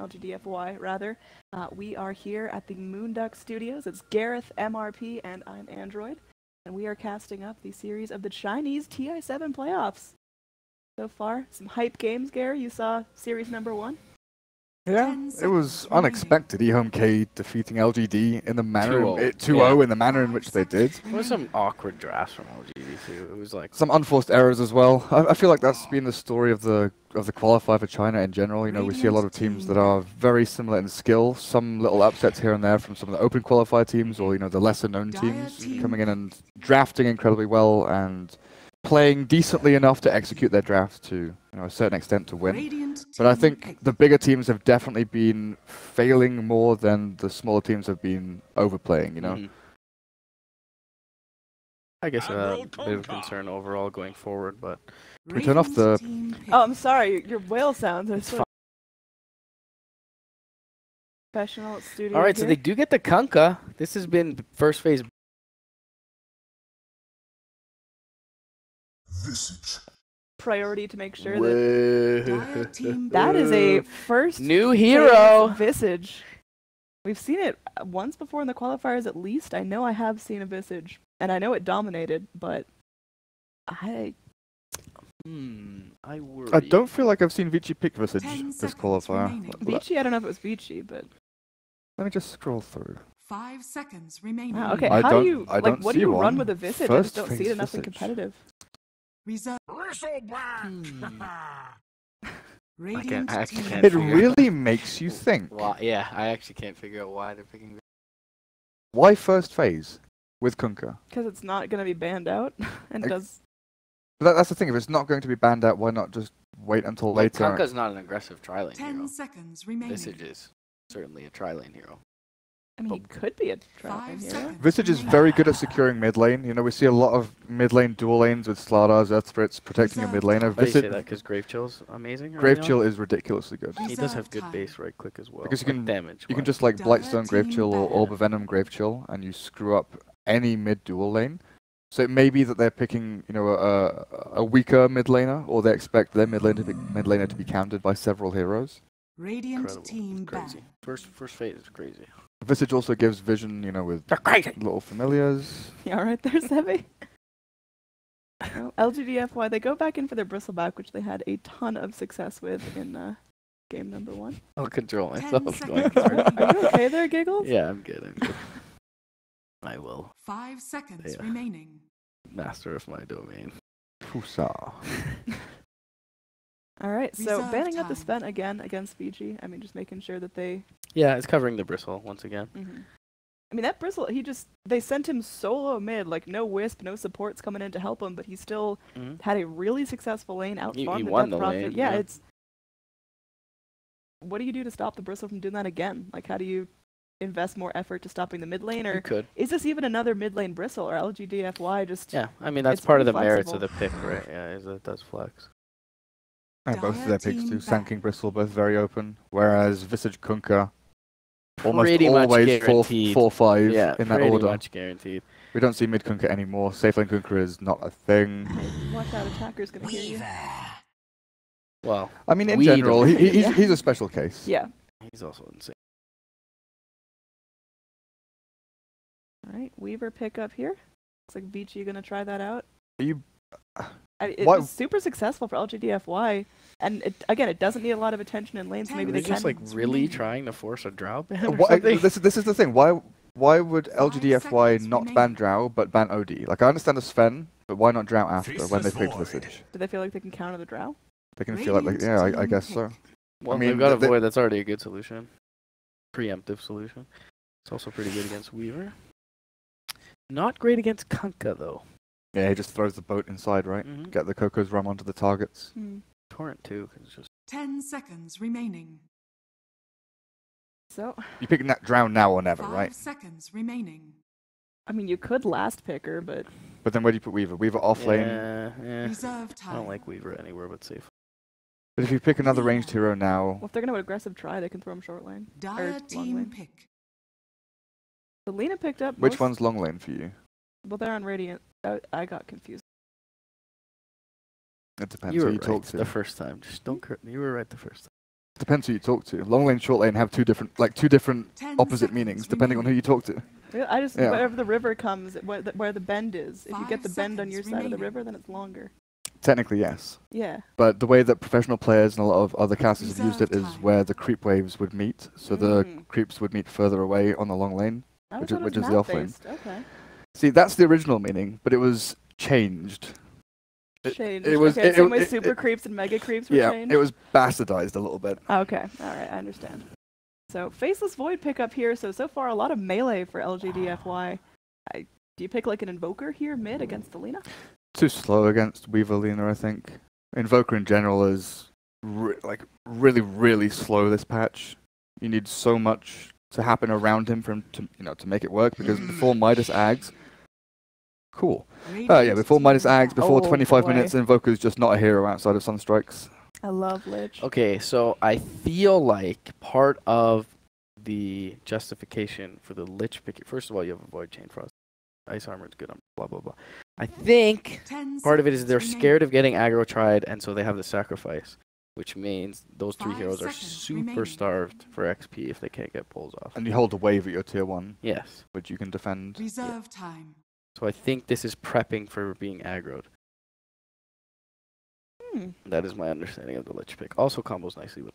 LGD.Forever rather. We are here at the Moonduck Studios. It's Gareth, MRP, and I'm Android. And we are casting up the series of the Chinese TI7 playoffs. So far, some hype games, Gary. You saw series number 1? Yeah, it was unexpected. eHomeK defeating LGD in the manner 2-0 in the manner in which they did. There was some awkward drafts from LGD too. It was like Some unforced errors as well. I feel like that's been the story of the qualifier for China in general. You know, we see a lot of teams that are very similar in skill. Some little upsets here and there from some of the open qualifier teams, or the lesser known teams coming in and drafting incredibly well and playing decently enough to execute their draft to a certain extent to win. But I think the bigger teams have definitely been failing more than the smaller teams have been overplaying, I guess a bit of concern overall going forward, but Can we turn off the... Oh, I'm sorry. Your whale sounds are so professional studio. Alright, here. so they do get the Kunkka. This has been first phase. Vici. Priority to make sure that that is a first new hero Visage. We've seen it once before in the qualifiers at least. I know I have seen a Visage, and I know it dominated, but I worry. I don't feel like I've seen Vici pick Visage this qualifier. Vici, I don't know if it was Vici, but Let me just scroll through. 5 seconds remaining. wow, okay. I How don't- do you I don't what do see you one. run with a Visage? I just First don't see it phase enough in Visage. competitive. Reserve. I Radiant actually team. can't It figure really makes you think. Why, yeah, I actually can't figure out why they're picking. Why first phase with Kunkka? Because it's not going to be banned out, and does. But that's the thing. If it's not going to be banned out, why not just wait until later? Kunkka's not an aggressive tri-lane 10 hero. seconds remaining. Visage is certainly a tri-lane hero. I mean, he could be a trial 5 hero. seconds. Visage is very good at securing mid lane. We see a lot of mid lane dual lanes with Slardars, Earthsprits protecting a mid laner. Why do you say Visage, that? Because Grave Chill's amazing? Grave Chill is ridiculously good. He does have good base right click as well. Because you like can- damage. You can wise. just like Blightstone Grave Chill or Team Orb of Venom Grave Chill, and you screw up any mid dual lane. So it may be that they're picking, a weaker mid laner, or they expect their mid laner to be countered by several heroes. Radiant Incredible. team It's crazy. back. First phase is crazy. Visage also gives vision, with They're crazy. little familiars. Yeah, right there, Sevi. LGD.Forever, they go back in for their Bristleback, which they had a ton of success with in game number 1. I'll control 10 myself going seconds through. remaining. Are you okay there, Giggles? Yeah, I'm good. I will 5 seconds Yeah. remaining. master of my domain. Fusa. Alright, so Reserve banning out the time. Sven again against Vici. I mean, just making sure that they... Yeah, it's covering the bristle once again. I mean, that Bristle, they sent him solo mid, like no Wisp, no supports coming in to help him, but he still had a really successful lane, He outfarmed the won Death the Prophet. lane, Yeah, yeah. it's... What do you do to stop the Bristle from doing that again? Like, how do you invest more effort to stopping the mid lane, You or could. is this even another mid lane Bristle, or LGD.Forever just... Yeah, I mean, that's It's part of the pretty merits of flexible. the pick, right? Yeah, is that it does flex. And both of their picks Team too. back. Sand King Bristle, both very open. Whereas Visage Kunkka, almost Pretty much always guaranteed. 4-5 Yeah, in that pretty order. much guaranteed. We don't see mid Kunkka anymore. Safe lane Kunkka is not a thing. Watch out, attacker's gonna hear you. Well, I mean, in We general, don't- he's a special case. Yeah. he's also insane. Alright, Weaver pick up here. Looks like Vici gonna try that out. Are you? It Why- was super successful for LGD.Forever, and again, it doesn't need a lot of attention in lanes, so maybe They're they just can... like really trying to force a drow ban or Why, something. this is the thing. Why would 5 LGD.Forever seconds not remaining. ban Drow but ban OD? Like I understand the Sven, but why not Drow after when they picked Forward. Visage? Do they feel like they can counter the Drow? They can feel like yeah, I guess so. Well, I mean, they've got a they- void. That's already a good solution. Preemptive solution. It's also pretty good against Weaver. Not great against Kunkka though. Yeah, he just throws the boat inside, right? Mhm. Get the Coco's rum onto the targets. Torrent too, 'cause it's just 10 seconds remaining. So, You pick Drow now or never, 5 right? seconds remaining. I mean, you could last picker, but But then where do you put Weaver? Weaver off lane. yeah. Reserve I time. don't like Weaver anywhere but safe. But if you pick another ranged hero now, well, if they're gonna aggressive try, they can throw him short lane. Dire long team lane. pick. So Lena picked up. which most- one's long lane for you? Well, they're on Radiant. I got confused. It depends You who were you right talk to. the first time. Just don't. You were right the first time. Depends who you talk to. Long lane, short lane have two different 10 opposite seconds meanings depending on who remaining. you talk to. I just Yeah. wherever the river comes, where the bend is. If you 5 get the bend on seconds your side of the remaining. river, then it's longer. Technically, yes. Yeah. But the way that professional players and a lot of other casters have used it Reserve is time. where the creep waves would meet. So the Mm. creeps would meet further away on the long lane, I which thought it which was is the off lane. map-based. Okay. See, that's the original meaning, but it was changed. Changed. It was okay, it, same it, way it, super it- creeps and mega creeps were yeah, changed? it was bastardized a little bit. Okay, alright, I understand. So, Faceless Void pickup here, so far a lot of melee for LGD.FY. Do you pick like an Invoker here mid against the Lina? Too slow against Weaver Lina, I think. Invoker in general is really slow this patch. You need so much to happen around him for him to make it work, because before Midas Ags, cool. Before Midas Ags, before Oh, 25 boy. minutes, Invoker's just not a hero outside of Sunstrikes. I love Lich. Okay, so I feel like part of the justification for the Lich picking, first of all, you have a Void Chain Frost. Ice Armor is good on blah, blah, blah. I think 10 part of it is seconds they're remaining. scared of getting aggro tried, and so they have the sacrifice, which means those 3 5 heroes are seconds super remaining. starved for XP if they can't get pulls off. And you hold a wave at your tier 1, Yes. which you can defend. Reserve time. So I think this is prepping for being aggroed. That is my understanding of the Lich pick. Also combos nicely with.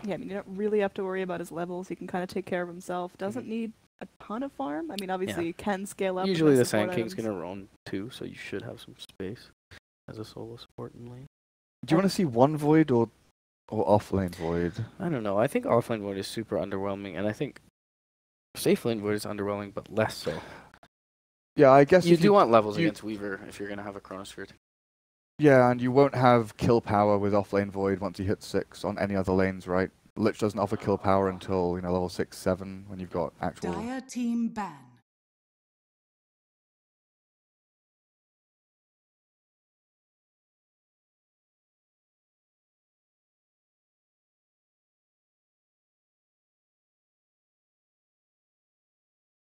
Yeah, I mean, you don't really have to worry about his levels. He can kind of take care of himself. Doesn't need a ton of farm. I mean, obviously, you can scale up. with Usually the his support Sand King's items. gonna roam too, so you should have some space as a solo support in lane. Do you want to see one Void or off-lane Void? I don't know. I think offlane Void is super underwhelming, and I think safe lane Void is underwhelming, but less so. Yeah, I guess You if do want levels you- against Weaver if you're gonna have a Chronosphere. Yeah, and you won't have kill power with off-lane Void once you hit 6 on any other lanes, right? Lich doesn't offer kill power until, level 6, 7, when you've got actual... Dire team ban.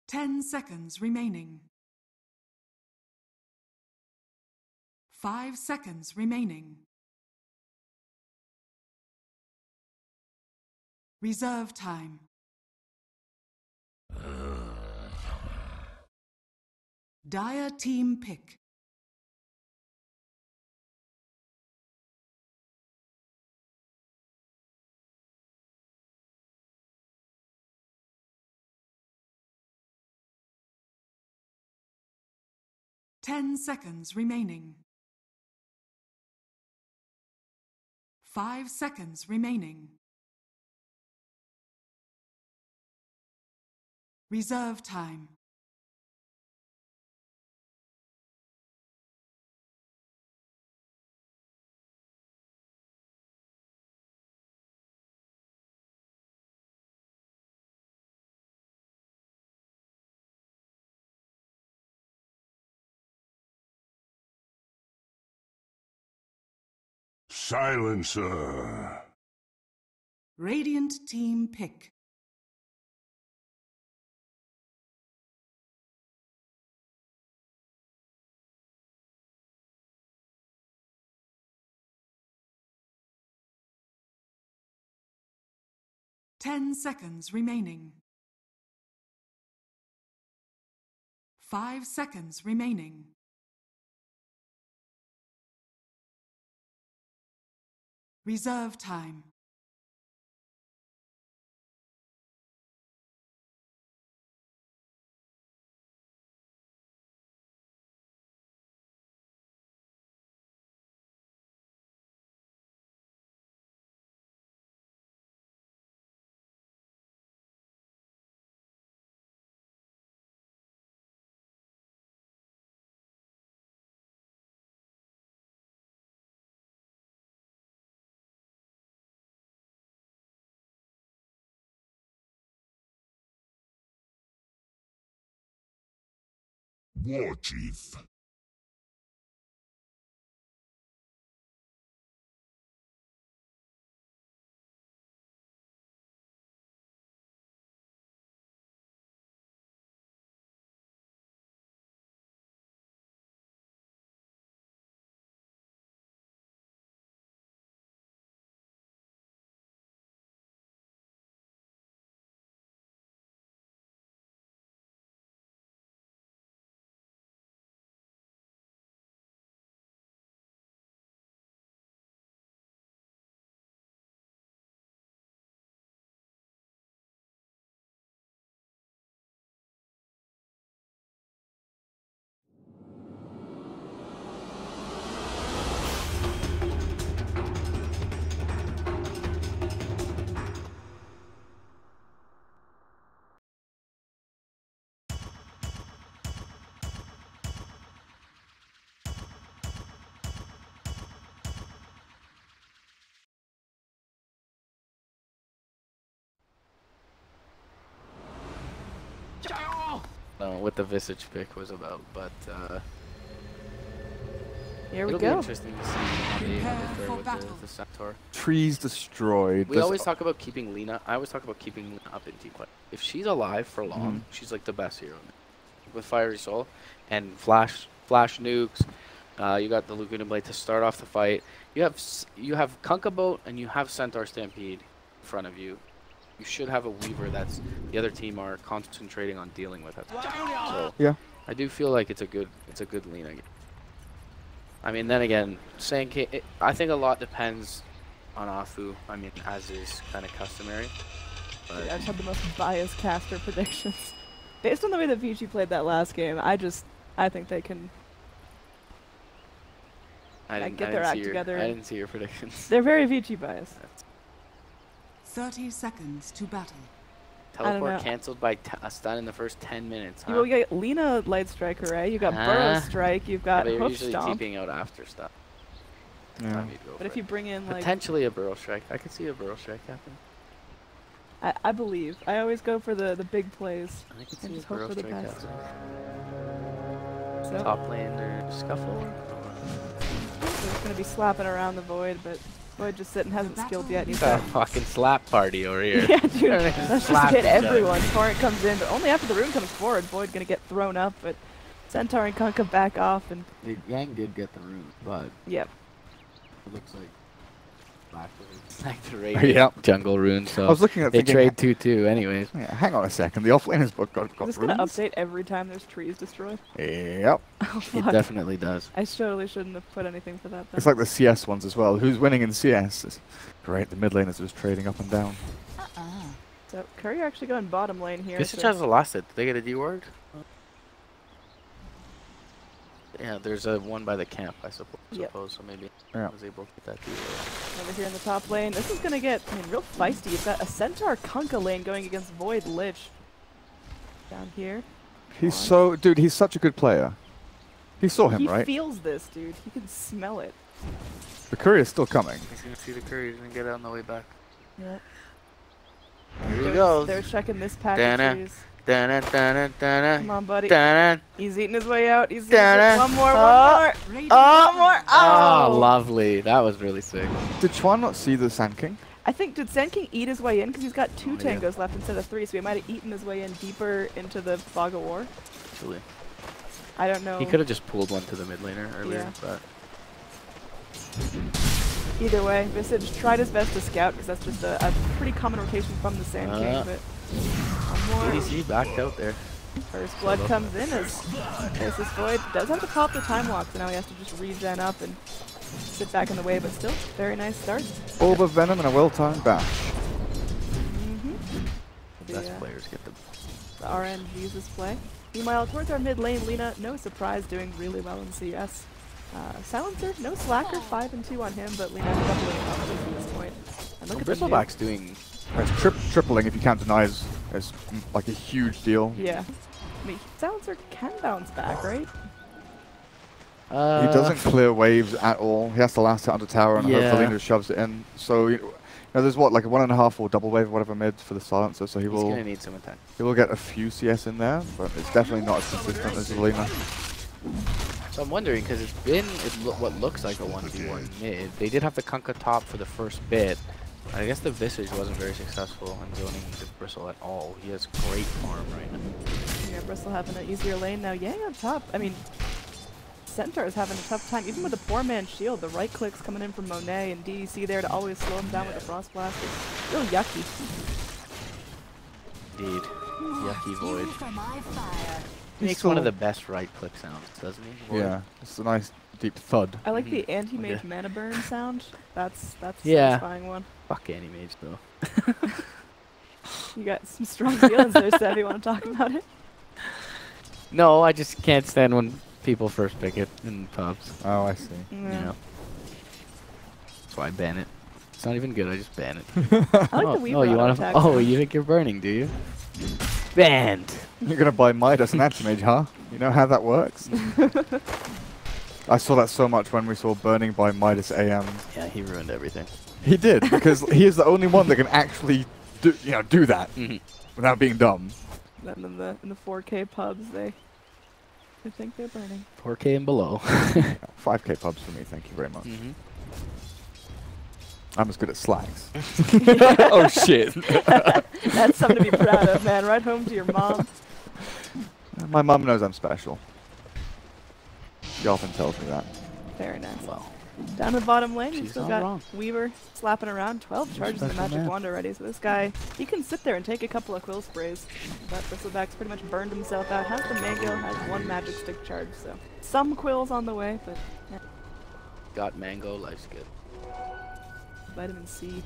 Ten seconds remaining. 5 seconds remaining. Reserve time. Dire team pick. Ten seconds remaining. 5 seconds remaining. Reserve time. Silencer. Radiant team pick. Ten seconds remaining. 5 seconds remaining. Reserve time. War Chief. what the Vici pick was about, but Here we it'll be go. interesting to see how they Prepare fare for with battle. the Centaur. Trees destroyed. We always talk about keeping Lina. I always talk about keeping Lina up in team play. If she's alive for long, she's like the best hero with Fiery Soul and flash nukes. You got the Laguna Blade to start off the fight. You have Kunkka Boat and you have Centaur Stampede in front of you. You should have a Weaver that's the other team are concentrating on dealing with it. So Yeah. I do feel like it's a good Lina game. I mean, then again, I think a lot depends on Afu. I mean, as is kind of customary. But I just had the most biased caster predictions. Based on the way that Vici played that last game, I think they can get their act together. I didn't see your predictions. They're very Vici biased. 30 seconds to battle. Teleport canceled by a stun in the first 10 minutes, huh? You got Lina Light Striker, right? You got Burrow Strike, you've got but you're Hoof usually Stomp. keeping out after stuff. Yeah. But if you bring in like potentially a Burrow Strike, I could see a Burrow Strike happen. I believe. I always go for the big plays I could and see just a hope Burrow for the Strike best. happen. So Top lane or scuffle. it's gonna be slapping around the Void, but Void just sitting hasn't skilled yet. He's It's a got fucking slap party over here. yeah, dude. Let's just Slap hit each other. everyone. Torrent comes in, but only after the rune comes forward. Void gonna get thrown up, but Centaur and Kunkka back off, and The Yang did get the rune, but yep. it looks like like the raid Yep. jungle rune, I so was looking at they thinking, trade 2-2 anyways. yeah, hang on a second. The offlaner's book got Is this gonna runes? update every time there's trees destroyed? Yep. Oh, It fuck. definitely does. I totally shouldn't have put anything for that. Then. It's like the CS ones as well. Who's winning in CS? It's great. The mid laners are just trading up and down. So Curry actually going bottom lane here. Vici so has a last hit. Did they get a D-word? Yeah, there's a one by the camp, I suppose. Yep. So maybe Yeah. I was able to get that D-word. over here in the top lane. This is gonna get real feisty. You've got a Centaur Kunkka lane going against Void Lich. Down here. He's he's such a good player. He saw him, He right? feels this, dude. He can smell it. The courier's still coming. He's gonna see the curry. He's gonna get it on the way back. Yep. Here he goes. They're checking this pack Dana. of trees. Dun dun dun Come on, buddy. dun. He's eating his way out. He's eating Dana. one more, Oh. one more. Radiant One more. Oh, Oh! lovely. That was really sick. Did Chuan not see the Sand King? I think, did Sand King eat his way in? Because he's got two Oh, yeah. tangos left instead of three, so he might have eaten his way in deeper into the Fog of War. Actually, I don't know. he could have just pulled one to the mid laner earlier, Yeah. but Either way, Visage tried his best to scout, because that's just a pretty common rotation from the Sand King, but one more. ADC backed out there. First blood comes in as this Void does have to pop the time walk, so now he has to just regen up and sit back in the way, but still, very nice start. Orb of Venom and a well-timed bash. The best players get the RNG's this play. Meanwhile, towards our mid lane, Lina, no surprise, doing really well in CS. Silencer, no slacker, 5 and 2 on him, but Lina doubling up at this point. And look at the Bristleback's doing. It's tripling if you can't deny is like a huge deal. Yeah. I mean, Silencer can bounce back, right? He doesn't clear waves at all. He has to last hit under tower and Yeah. hopefully Lina shoves it in. So you know, there's what, like a 1.5 or double wave or whatever mid for the Silencer, so he He's gonna will need some attack. get a few CS in there, but it's definitely not as consistent as Lina. So I'm wondering, because it's been what looks like a 1v1 mid. They did have the Kunkka top for the first bit. I guess the Visage wasn't very successful in zoning the Bristle at all. He has great farm right now. Yeah, Bristle having an easier lane now. Yang on top. I mean, Centaur is having a tough time. Even with the poor man's shield, the right clicks coming in from Monet and DEC there to always slow him down with the Frost Blast. It's real yucky. Indeed. Yucky Void. He He's makes one of still- the best right click sounds, doesn't he? Void? Yeah, it's a nice deep thud. I like Mhm. the anti-mage Yeah. mana burn sound. That's a Yeah. satisfying one. Fuck Anti-Mage, though. You got some strong feelings there, Sev. You want to talk about it? No, I just can't stand when people first pick it in pubs. Oh, I see. You know. That's why I ban it. It's not even good, I just ban it. I like the Weaver you auto wanna? attack Oh, sound. you think you're burning, do you? Banned. You're gonna buy Midas and Anti-Mage, huh? You know how that works? I saw that so much when we saw Burning by Midas AM. Yeah, he ruined everything. He did, because he is the only one that can actually do that Mhm. without being dumb. Then in the 4K pubs, they think they're burning. 4K and below. 5K pubs for me, thank you very much. Mm-hmm. I'm as good at slangs. Oh shit. That's something to be proud of, man. Right home to your mom. My mum knows I'm special. She often tells me that. Very nice. Well, Down the bottom lane, you she's still not got wrong. Weaver slapping around. 12 charges in the special magic man. wand already, so this guy, he can sit there and take a couple of quill sprays. But Bristleback's pretty much burned himself out. Has the mango, has one magic stick charge, so some quills on the way, but yeah. Got mango, life's good. Vitamin C.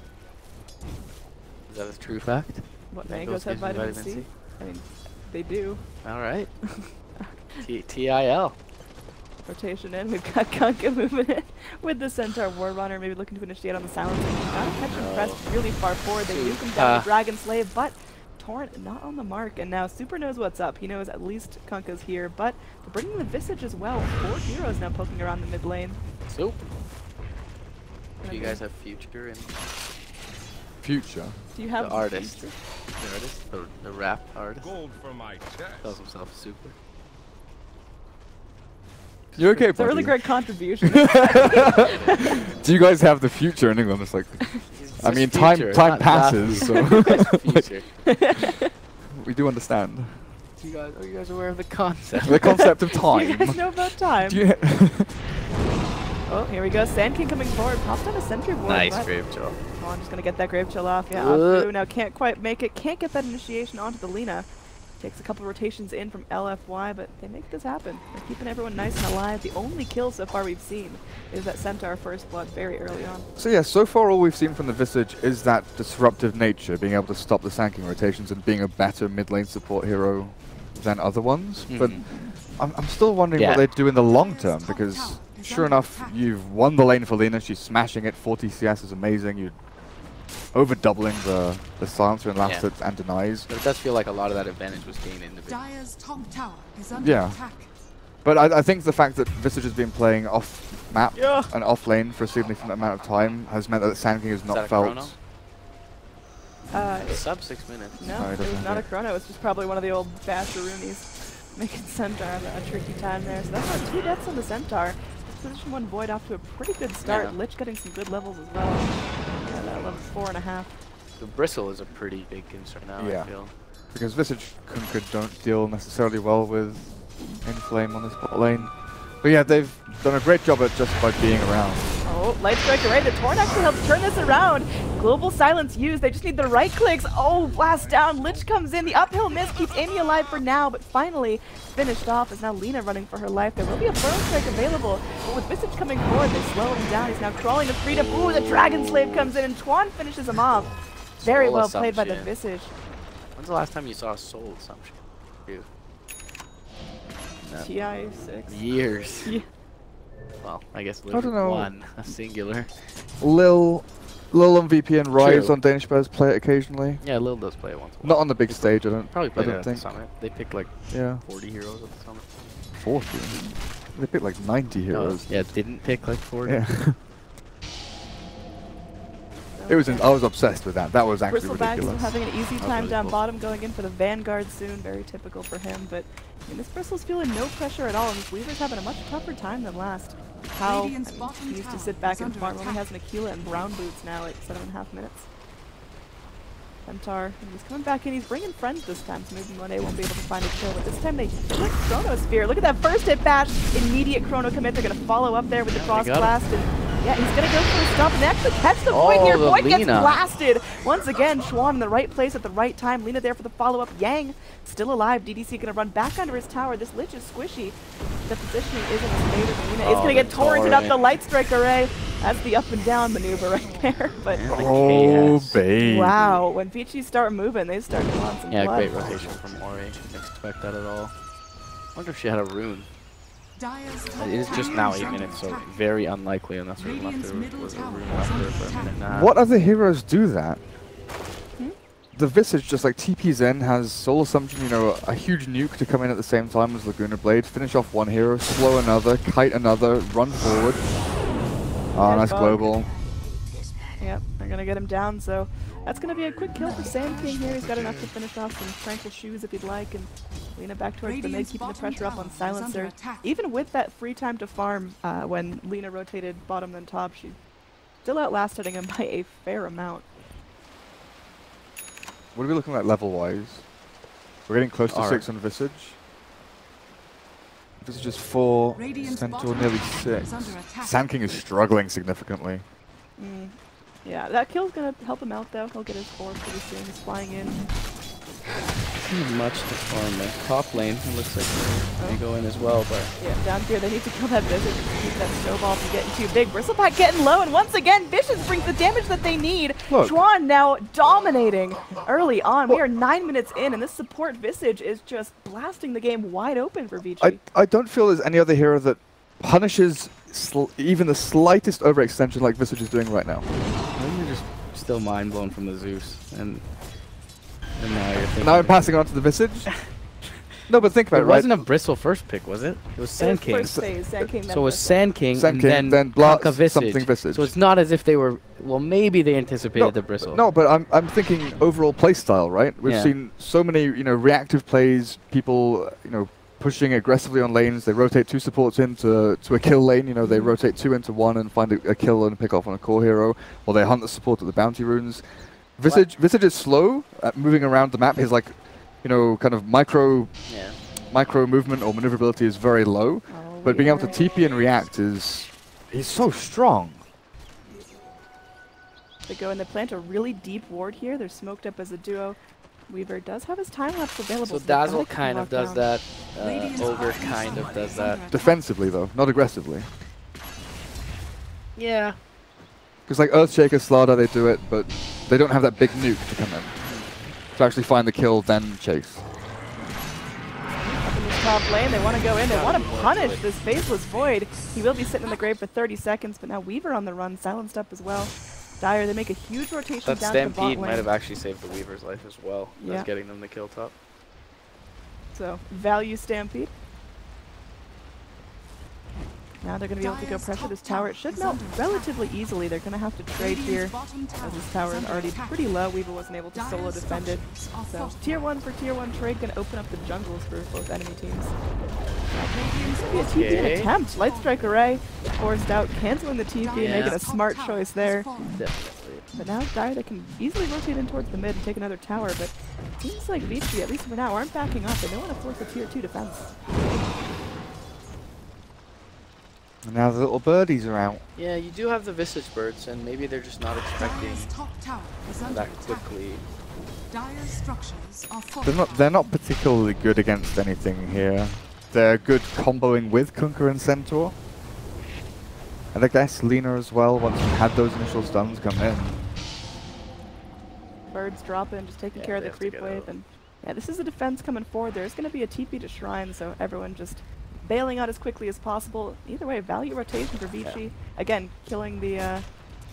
Is that a true fact? What, Mangoes mangoes have gives you vitamin vitamin C? I mean, they do. All right. TIL. Rotation in. We've got Kunkka moving in with the Centaur Warrunner, maybe looking to initiate on the silencer. Gotta catch him pressed really far forward. They nuke him down the Dragon Slave, but Torrent not on the mark. And now Super knows what's up. He knows at least Kunkka's here, but they're bringing the Visage as well. 4 heroes now poking around the mid lane. So, do you guys have future in Future. Do you have the artist? future? The artist? The rap artist? Gold for my chest. Calls himself super. You okay, It's a really buddy? great contribution. Do you guys have the future in England? It's like, I mean, time passes, so Future. we do understand Are you guys aware of the concept? the concept of Do you time. guys know about time? Do you Oh, here we go. Sand King coming forward. Pops down a sentry ward. Nice but- grave chill. Oh, I'm just gonna get that grave chill off. Yeah, Ugh. off through. Now can't quite make it. Can't get that initiation onto the Lina. Takes a couple rotations in from LFY, but they make this happen. They're keeping everyone nice and alive. The only kill so far we've seen is that Centaur first blood very early on. So yeah, so far all we've seen from the Visage is that disruptive nature, being able to stop the sanking rotations and being a better mid lane support hero than other ones. But I'm still wondering what they do in the long term, because sure enough, you've won the lane for Lina, she's smashing it, 40 CS is amazing, you're over doubling the silencer and last hits and denies. But it does feel like a lot of that advantage was gained in the video. Dire's top tower is under Yeah. attack. But I think the fact that Visage has been playing off map Yeah. and off lane for a significant amount of time has meant that sanking is that not a felt. chrono? It- Sub 6 minutes. no, No, it it doesn't was not a have chrono. It's just probably one of the old Basharoonies making Centaur have a tricky time there. So that's not 2 deaths on the Centaur. Position 1 Void off to a pretty good start. Yeah. Lich getting some good levels as well. Yeah, that level 4.5. The bristle is a pretty big concern now, Yeah. I feel. Because Visage Kunkka don't deal necessarily well with Inflame on this bot lane. But yeah, they've done a great job at just by being around. Oh, Light Strike array. The Torn actually helps turn this around. Global Silence used. They just need the right clicks. Oh, blast down. Lich comes in. The uphill miss keeps Amy alive for now, but finally finished off as now Lina running for her life. There will be a Burrow Strike available, but with Visage coming forward, they slow him down. He's now crawling to freedom. Ooh, the Dragon Slave comes in, and Twan finishes him off. Very Soul well played by the Assumption. Visage. When's the last time you saw a soul assumption? Dude. No. TI6. Years. Yeah. Well, I guess I don't know. one, a singular. Lil on VP and Rise True. on Danish Bears play it occasionally. Yeah, Lil does play it once. in a Not while. on the big stage, I don't. Probably I played it don't at think. the summit. They picked like Yeah, 40 heroes at the summit. 40. They picked like 90 heroes. Yeah, didn't pick like 40. Yeah. It was. I was obsessed with that. That was actually Bristleback's still ridiculous. having an easy That's time really down cool. bottom, going in for the Vanguard soon. Very typical for him, but I mean, this Bristle's feeling no pressure at all, and this Weaver's having a much tougher time than last. How Radiant's bottom he used to tower sit back is and under farm. Only attack. has an Aquila and brown boots now at 7.5 minutes. Centaur, he's coming back in. He's bringing friends this time, so maybe Monet won't be able to find a kill. But this time they click Chronosphere. Look at that first hit bash. Immediate Chrono commit. They're going to follow up there with the Yeah, Cross they got Blast. And yeah, he's going to go for a stomp. And they actually catch the Void here. the Void gets Lina. blasted. Once again, Schwan in the right place at the right time. Lina there for the follow-up. Yang still alive. DDC going to run back under his tower. This Lich is squishy. The positioning isn't as favor. Lina is going to get the torrented up the torrent. Light Strike array. That's the up and down maneuver right there. But Man, the Oh, KS. baby. wow, when Vici start moving, they start to want some Yeah, blood. great rotation from Ori. Didn't expect that at all. wonder if she had a rune. Dire's top It is just tower now is 8 under minute, so attack. very unlikely unless we left Radiant's her middle with a tower rune is left under her for a attack. minute and a half. What other heroes do that? The Visage just like TPs in, has Soul Assumption, you know, a huge nuke to come in at the same time as Laguna Blade, finish off one hero, slow another, kite another, run forward. Ah, Dead nice bug. global. Yep, they're gonna get him down. So that's going to be a quick kill for Sand King here. He's got enough to finish off some Tranquil Shoes if he'd like, and Lina back towards the mid, keeping the pressure up on Silencer. Even with that free time to farm, when Lina rotated bottom then top, she still outlasting him by a fair amount. What are we looking at level-wise? We're getting close to 6 on Visage. Visage is 4, Centaur nearly 6. Sand King is struggling significantly. Yeah, that kill's gonna help him out though. He'll get his 4 pretty soon. He's flying in. Too much to farm there. Top lane, it looks like they go in as well, but yeah, down here they need to kill that Visage to keep that snowball from getting too big. Bristleback getting low, and once again, Vicious brings the damage that they need. Juan now dominating early on. We are 9 minutes in, and this support Visage is just blasting the game wide open for Vici. I don't feel there's any other hero that punishes even the slightest overextension like Visage is doing right now. you're just still mind blown from the Zeus, and now you're thinking. Now I'm passing on to the Visage. No, but think about it, right? It wasn't a Bristle first pick, was it? It was Sand King. First phase, Sand King, So it was Sand King, Sand and King, then Visage. something Visage. So it's not as if they were. Well, maybe they anticipated the Bristle. No, but I'm thinking overall playstyle, right? We've seen so many reactive plays, people pushing aggressively on lanes. They rotate 2 supports into a kill lane. They rotate 2 into 1 and find a kill and pick off on a core hero, or they hunt the support at the bounty runes. Visage is slow at moving around the map. His kind of micro movement or maneuverability is very low, but being able to TP and react he's so strong. They go and they plant a really deep ward here. They're smoked up as a duo. Weaver does have his time lapse available. So Dazzle kind of does that. Ogre kind of does that. Defensively though, not aggressively. Yeah. Because like Earthshaker, Slardar, they do it, but they don't have that big nuke to come in. To actually find the kill, then chase. Up in this top lane, they want to go in, they want to punish this Faceless Void. He will be sitting in the grave for 30 seconds, but now Weaver on the run, silenced up as well. Dire, they make a huge rotation that down to the bot Stampede lane. might have actually saved the Weaver's life as well. Yeah. That's getting them the kill top. So, value Stampede. Now they're going to be able to go pressure this tower. It should melt relatively easily. They're going to have to trade here, as this tower is already pretty low. Weaver wasn't able to solo defend it. So, tier 1 for tier 1 trade, going to open up the jungles for both enemy teams. Be a TP attempt. Light Strike Array forced out, canceling the TP, making a smart choice there. Definitely. But now Dire, they can easily rotate in towards the mid and take another tower, but it seems like Vici, at least for now, aren't backing up. They don't want to force a tier 2 defense. And now the little birdies are out. Yeah, you do have the Visage birds, and maybe they're just not expecting that quickly. They're not particularly good against anything here. They're good comboing with Kunkka and Centaur. And I guess Lina as well, once you had those initial stuns come in. Birds drop in, just taking care of the creep wave. And yeah, this is a defense coming forward. There's going to be a TP to Shrine, so everyone just bailing out as quickly as possible. Either way, value rotation for Vici. Yeah. Again, killing the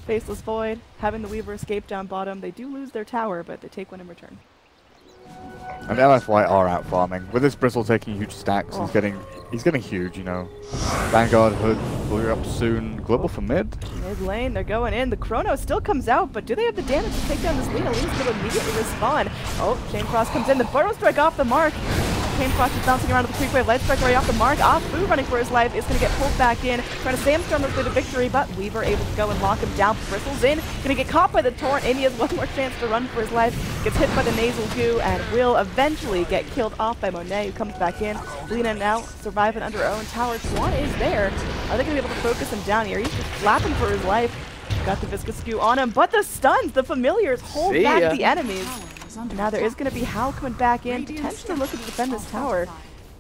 Faceless Void, having the Weaver escape down bottom. They do lose their tower, but they take one in return. And LFY are out farming. With this Bristle taking huge stacks, he's getting huge, Vanguard, Hood, will up soon. Global for mid. Mid lane, they're going in. The Chrono still comes out, but do they have the damage to take down this Lina? Lina's going to immediately respawn. Oh, Chain Frost comes in. The Burrow Strike off the mark. Chain Frost is bouncing around with the creep wave. Light Strike right off the mark. Fu running for his life is going to get pulled back in. Trying to Sandstorm for the victory, but Weaver able to go and lock him down. Bristles in. Going to get caught by the Torrent. Amy has one more chance to run for his life. Gets hit by the Nasal Goo and will eventually get killed off by Monet, who comes back in. Lina now surviving under her own tower. Swan is there. Are they going to be able to focus him down here? He's just flapping for his life. Got the Viscous Goo on him, but the stuns, the familiars hold back the enemies. Now there is going to be Howl coming back in, potentially looking to defend this tower.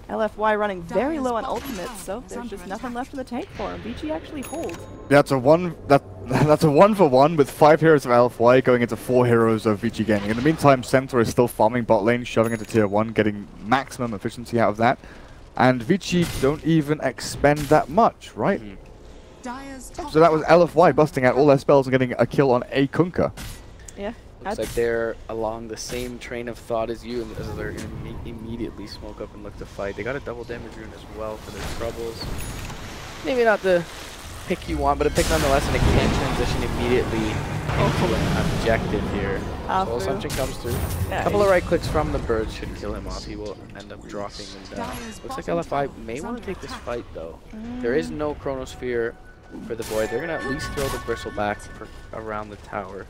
LFY running very low on ultimates, so there's just nothing left in the tank for him. Vici actually holds. Yeah, that's a 1-for-1 with 5 heroes of LFY going into 4 heroes of Vici Gaming. In the meantime, Centaur is still farming bot lane, shoving into tier 1, getting maximum efficiency out of that. And Vici don't even expend that much, right? So that was LFY busting out all their spells and getting a kill on a Kunkka. Yeah. Looks like they're along the same train of thought as you, as they're going to immediately smoke up and look to fight. They got a double damage rune as well for their troubles. Maybe not the pick you want, but a pick nonetheless, and it can transition immediately into an objective here. Soul Assumption comes through. A couple of right clicks from the bird should kill him off. He will end up dropping him down. Looks like LFI may want to take this fight, though. There is no Chronosphere for the Void. They're going to at least throw the Bristle back around the tower.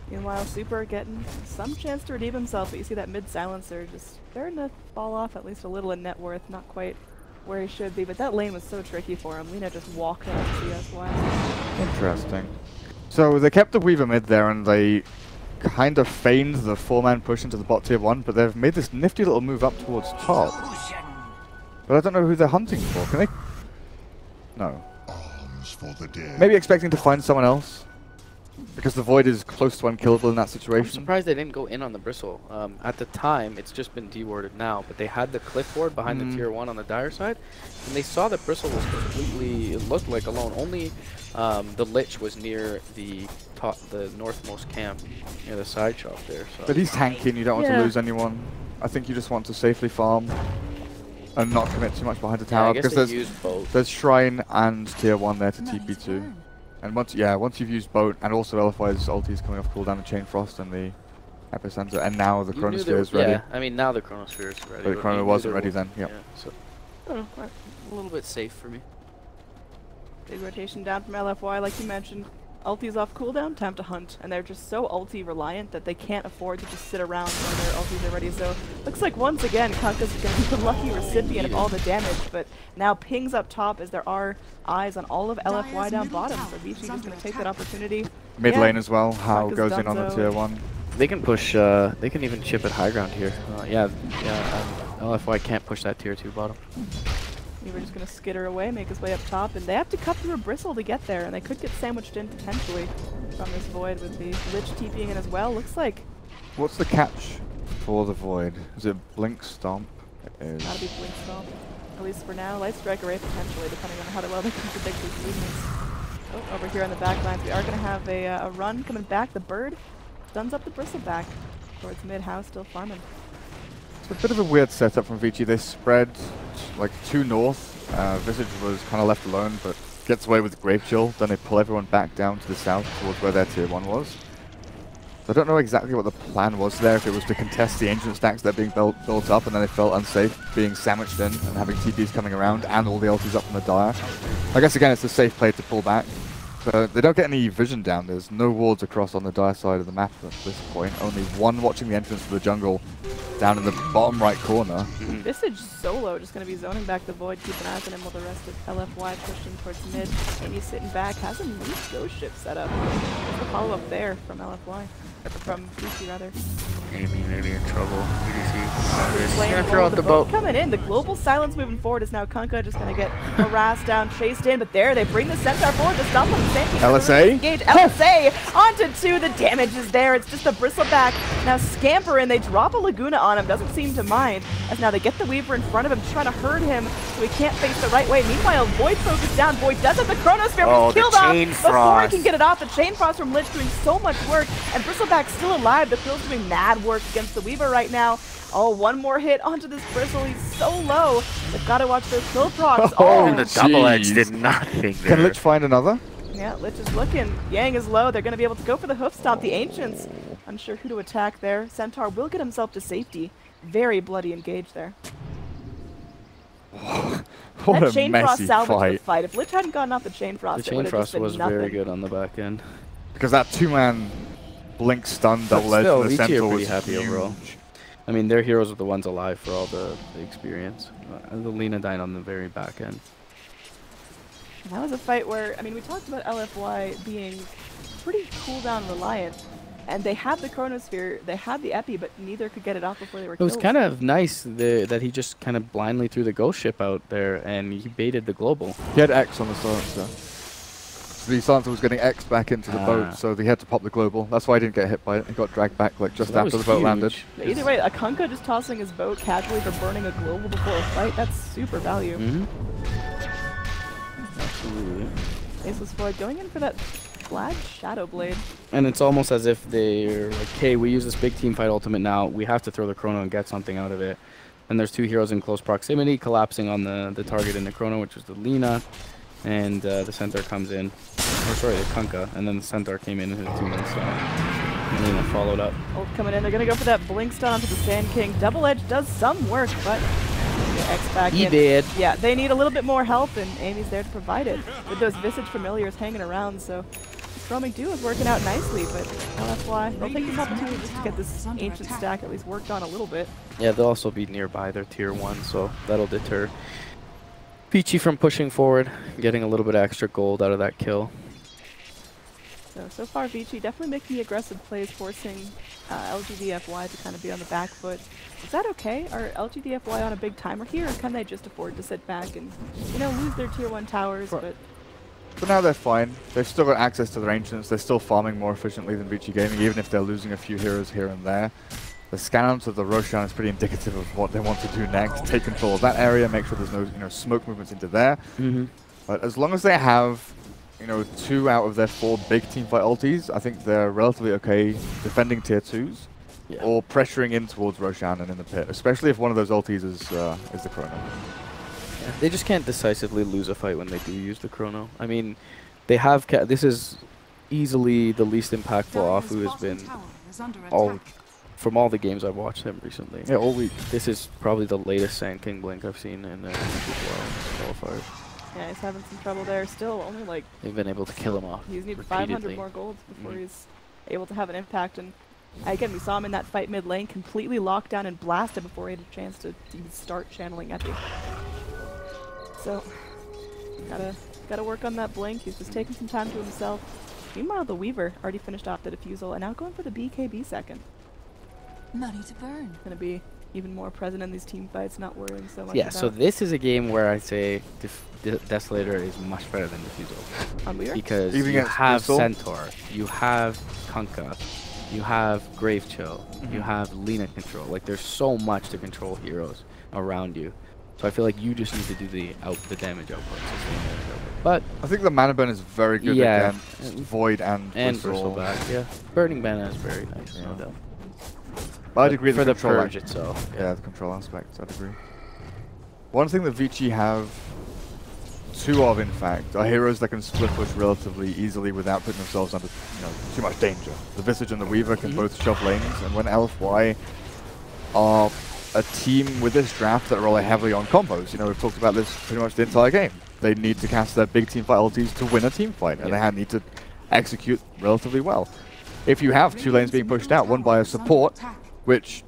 Meanwhile, Super getting some chance to redeem himself, but you see that mid silencer just starting to fall off at least a little in net worth, not quite where he should be, but that lane was so tricky for him. Lina just walked out of CS last. Interesting. So they kept the Weaver mid there, and they kind of feigned the 4-man push into the bot tier 1, but they've made this nifty little move up towards top. But I don't know who they're hunting for. Can they? No. For the dead. Maybe expecting to find someone else, because the Void is close to unkillable in that I'm situation. surprised they didn't go in on the Bristle. At the time, it's just been dewarded now, but they had the cliff ward behind the tier 1 on the dire side, and they saw that Bristle was completely, it looked like alone. Only the Lich was near the top, the northmost camp, near the side shop there. So. But he's tanking, you don't want to lose anyone. I think you just want to safely farm and not commit too much behind the tower, because there's Shrine and tier 1 there to TP2. And once you've used boat, and also LFY's ulti is coming off cooldown, the Chain Frost and the Epicenter, and now the Chronosphere is ready. Yeah, I mean now the Chronosphere is ready. But the Chrono wasn't ready then, yeah. So, I don't know, a little bit safe for me. Big rotation down from LFY, like you mentioned. Ulti's off cooldown, time to hunt. And they're just so ulti reliant that they can't afford to just sit around when their ultis are ready. So looks like once again Kanka's going to be the lucky recipient of all the damage, but now pings up top as there are eyes on all of LFY down bottom. So Vici just going to take that opportunity. Mid lane as well, How goes in on the tier 1. They can push, they can even chip at high ground here. LFY can't push that tier 2 bottom. We were just going to skitter away, make his way up top, and they have to cut through a Bristle to get there, and they could get sandwiched in potentially from this Void with the Lich TPing in as well. Looks like... What's the catch for the Void? Is it Blink Stomp? It is. Gotta be Blink Stomp, at least for now. Light Strike Array potentially, depending on how well they can predict these movements. Oh, over here on the back lines, we are going to have a run coming back. The Bird stuns up the Bristle back towards mid. House still farming. It's a bit of a weird setup from Vici. They spread like 2 north. Visage was kind of left alone, but gets away with Grave Chill. Then they pull everyone back down to the south towards where their tier 1 was. So I don't know exactly what the plan was there, if it was to contest the ancient stacks that are being built up, and then they felt unsafe being sandwiched in and having TPs coming around and all the ultis up from the dire. I guess again it's a safe play to pull back. So they don't get any vision down. There's no wards across on the dire side of the map at this point. Only one watching the entrance to the jungle down in the bottom right corner. Visage solo just going to be zoning back the Void. Keep an eye on him while the rest of LFY pushing towards mid. Amy's sitting back. Has a nice ghost ship set up. There's the follow-up there from LFY. From Vici, rather. Amy maybe in trouble. He's gonna throw out the boat. Coming in. The global silence moving forward is now Kunkka just going to get harassed down, chased in. But there, they bring the Centaur forward to stop him. LSA? Engage LSA onto 2. The damage is there. It's just a Bristleback. Now scamper in. They drop a Laguna on him. Doesn't seem to mind. As now they get the Weaver in front of him, trying to herd him so he can't face the right way. Meanwhile, Void focused down. Void does have the Chronosphere, but he's killed off before he can get it off. The Chain Frost from Lich doing so much work. And Bristleback's still alive. The Quill's doing mad work against the Weaver right now. Oh, one more hit onto this Bristle. He's so low. They've got to watch those kill procs. And the double edge did nothing there. Can Lich find another? Yeah, Lich is looking. Yang is low. They're going to be able to go for the hoof stomp. The Ancients, unsure who to attack there. Centaur will get himself to safety. Very bloody engage there. What that a Chain Frost messy salvaged the fight. If Lich hadn't gotten off the Chain Frost, the Chain Frost was very good on the back end. Because that 2-man Blink stun double edge from the Centaur was happy overall. I mean, their heroes are the ones alive for all the experience. The Lina died on the very back end. That was a fight where, I mean, we talked about LFY being pretty cooldown reliant, and they had the Chronosphere, they had the Epi, but neither could get it off before they were killed. It was kind of nice that he just kind of blindly threw the ghost ship out there, and he baited the global. He had X on the silencer. So the silencer was getting X back into the boat, so he had to pop the global. That's why he didn't get hit by it. He got dragged back like just after the boat landed. Either way, a Kunkka just tossing his boat casually for burning a global before a fight, that's super value. Absolutely. Aceless Void going in for that Glad Shadow Blade. And it's almost as if they're like, hey, we use this big team fight ultimate now. We have to throw the Chrono and get something out of it. And there's 2 heroes in close proximity collapsing on the target in the Chrono, which is the Lina. and the Centaur comes in. Or sorry, the Kunkka, and then the Centaur came in and hit a 2-minute stun. And then followed up. Ult coming in. They're going to go for that blink stun onto the Sand King. Double Edge does some work, but X back He in. did. Yeah, they need a little bit more help, and Amy's there to provide it. With those Visage Familiars hanging around, so Roaming Dew is working out nicely, but LFY, they'll take this opportunity just to get this ancient stack at least worked on a little bit. Yeah, they'll also be nearby their tier 1, so that'll deter Vici from pushing forward, getting a little bit of extra gold out of that kill. So far Vici definitely making the aggressive plays, forcing LGD.Forever to kind of be on the back foot. Is that okay? Are LGD.Forever on a big timer here, or can they just afford to sit back and, you know, lose their tier 1 towers, but... For now they're fine. They've still got access to their Ancients. They're still farming more efficiently than Vici Gaming, even if they're losing a few heroes here and there. The scan-outs of the Roshan is pretty indicative of what they want to do next. Take control of that area, make sure there's no smoke movements into there. But as long as they have 2 out of their 4 big teamfight ultis, I think they're relatively okay defending tier 2s or pressuring in towards Roshan and in the pit, especially if one of those ultis is the Chrono. Yeah, they just can't decisively lose a fight when they do use the Chrono. I mean, they have this is easily the least impactful Afu has been from all the games I've watched him recently. Yeah, all week. This is probably the latest Sand King blink I've seen in qualifiers. Yeah, he's having some trouble there. Still only like... They've been able to kill him off. He's needed 500 more golds before he's able to have an impact. And again, we saw him in that fight mid lane, completely locked down and blasted before he had a chance to even start channeling Epi. So, gotta work on that blink. He's just taking some time to himself. Meanwhile, the Weaver already finished off the defusal and now going for the BKB second. Money to burn. Gonna be even more present in these team fights, not worrying so much. Yeah, so this is a game where I say Desolator is much better than Defusal. On Weaver? Because even you have Pistol? Centaur, you have Kunkka, you have Grave Chill, you have Lina control. Like, there's so much to control heroes around you. So I feel like you just need to do the damage output. But I think the mana burn is very good against Void and Bristle back. Yeah, burning mana is very nice, no doubt. I'd agree for the the control purge itself. Yeah, the control aspect, I'd agree. One thing that Vici have 2 of, in fact, are heroes that can split push relatively easily without putting themselves under too much danger. The Visage and the Weaver can both shove lanes, and when LFY are a team with this draft that rely heavily on combos, we've talked about this pretty much the entire game. They need to cast their big team fight ultis to win a team fight, and they need to execute relatively well. If you have 2 lanes being pushed out, one by a support, which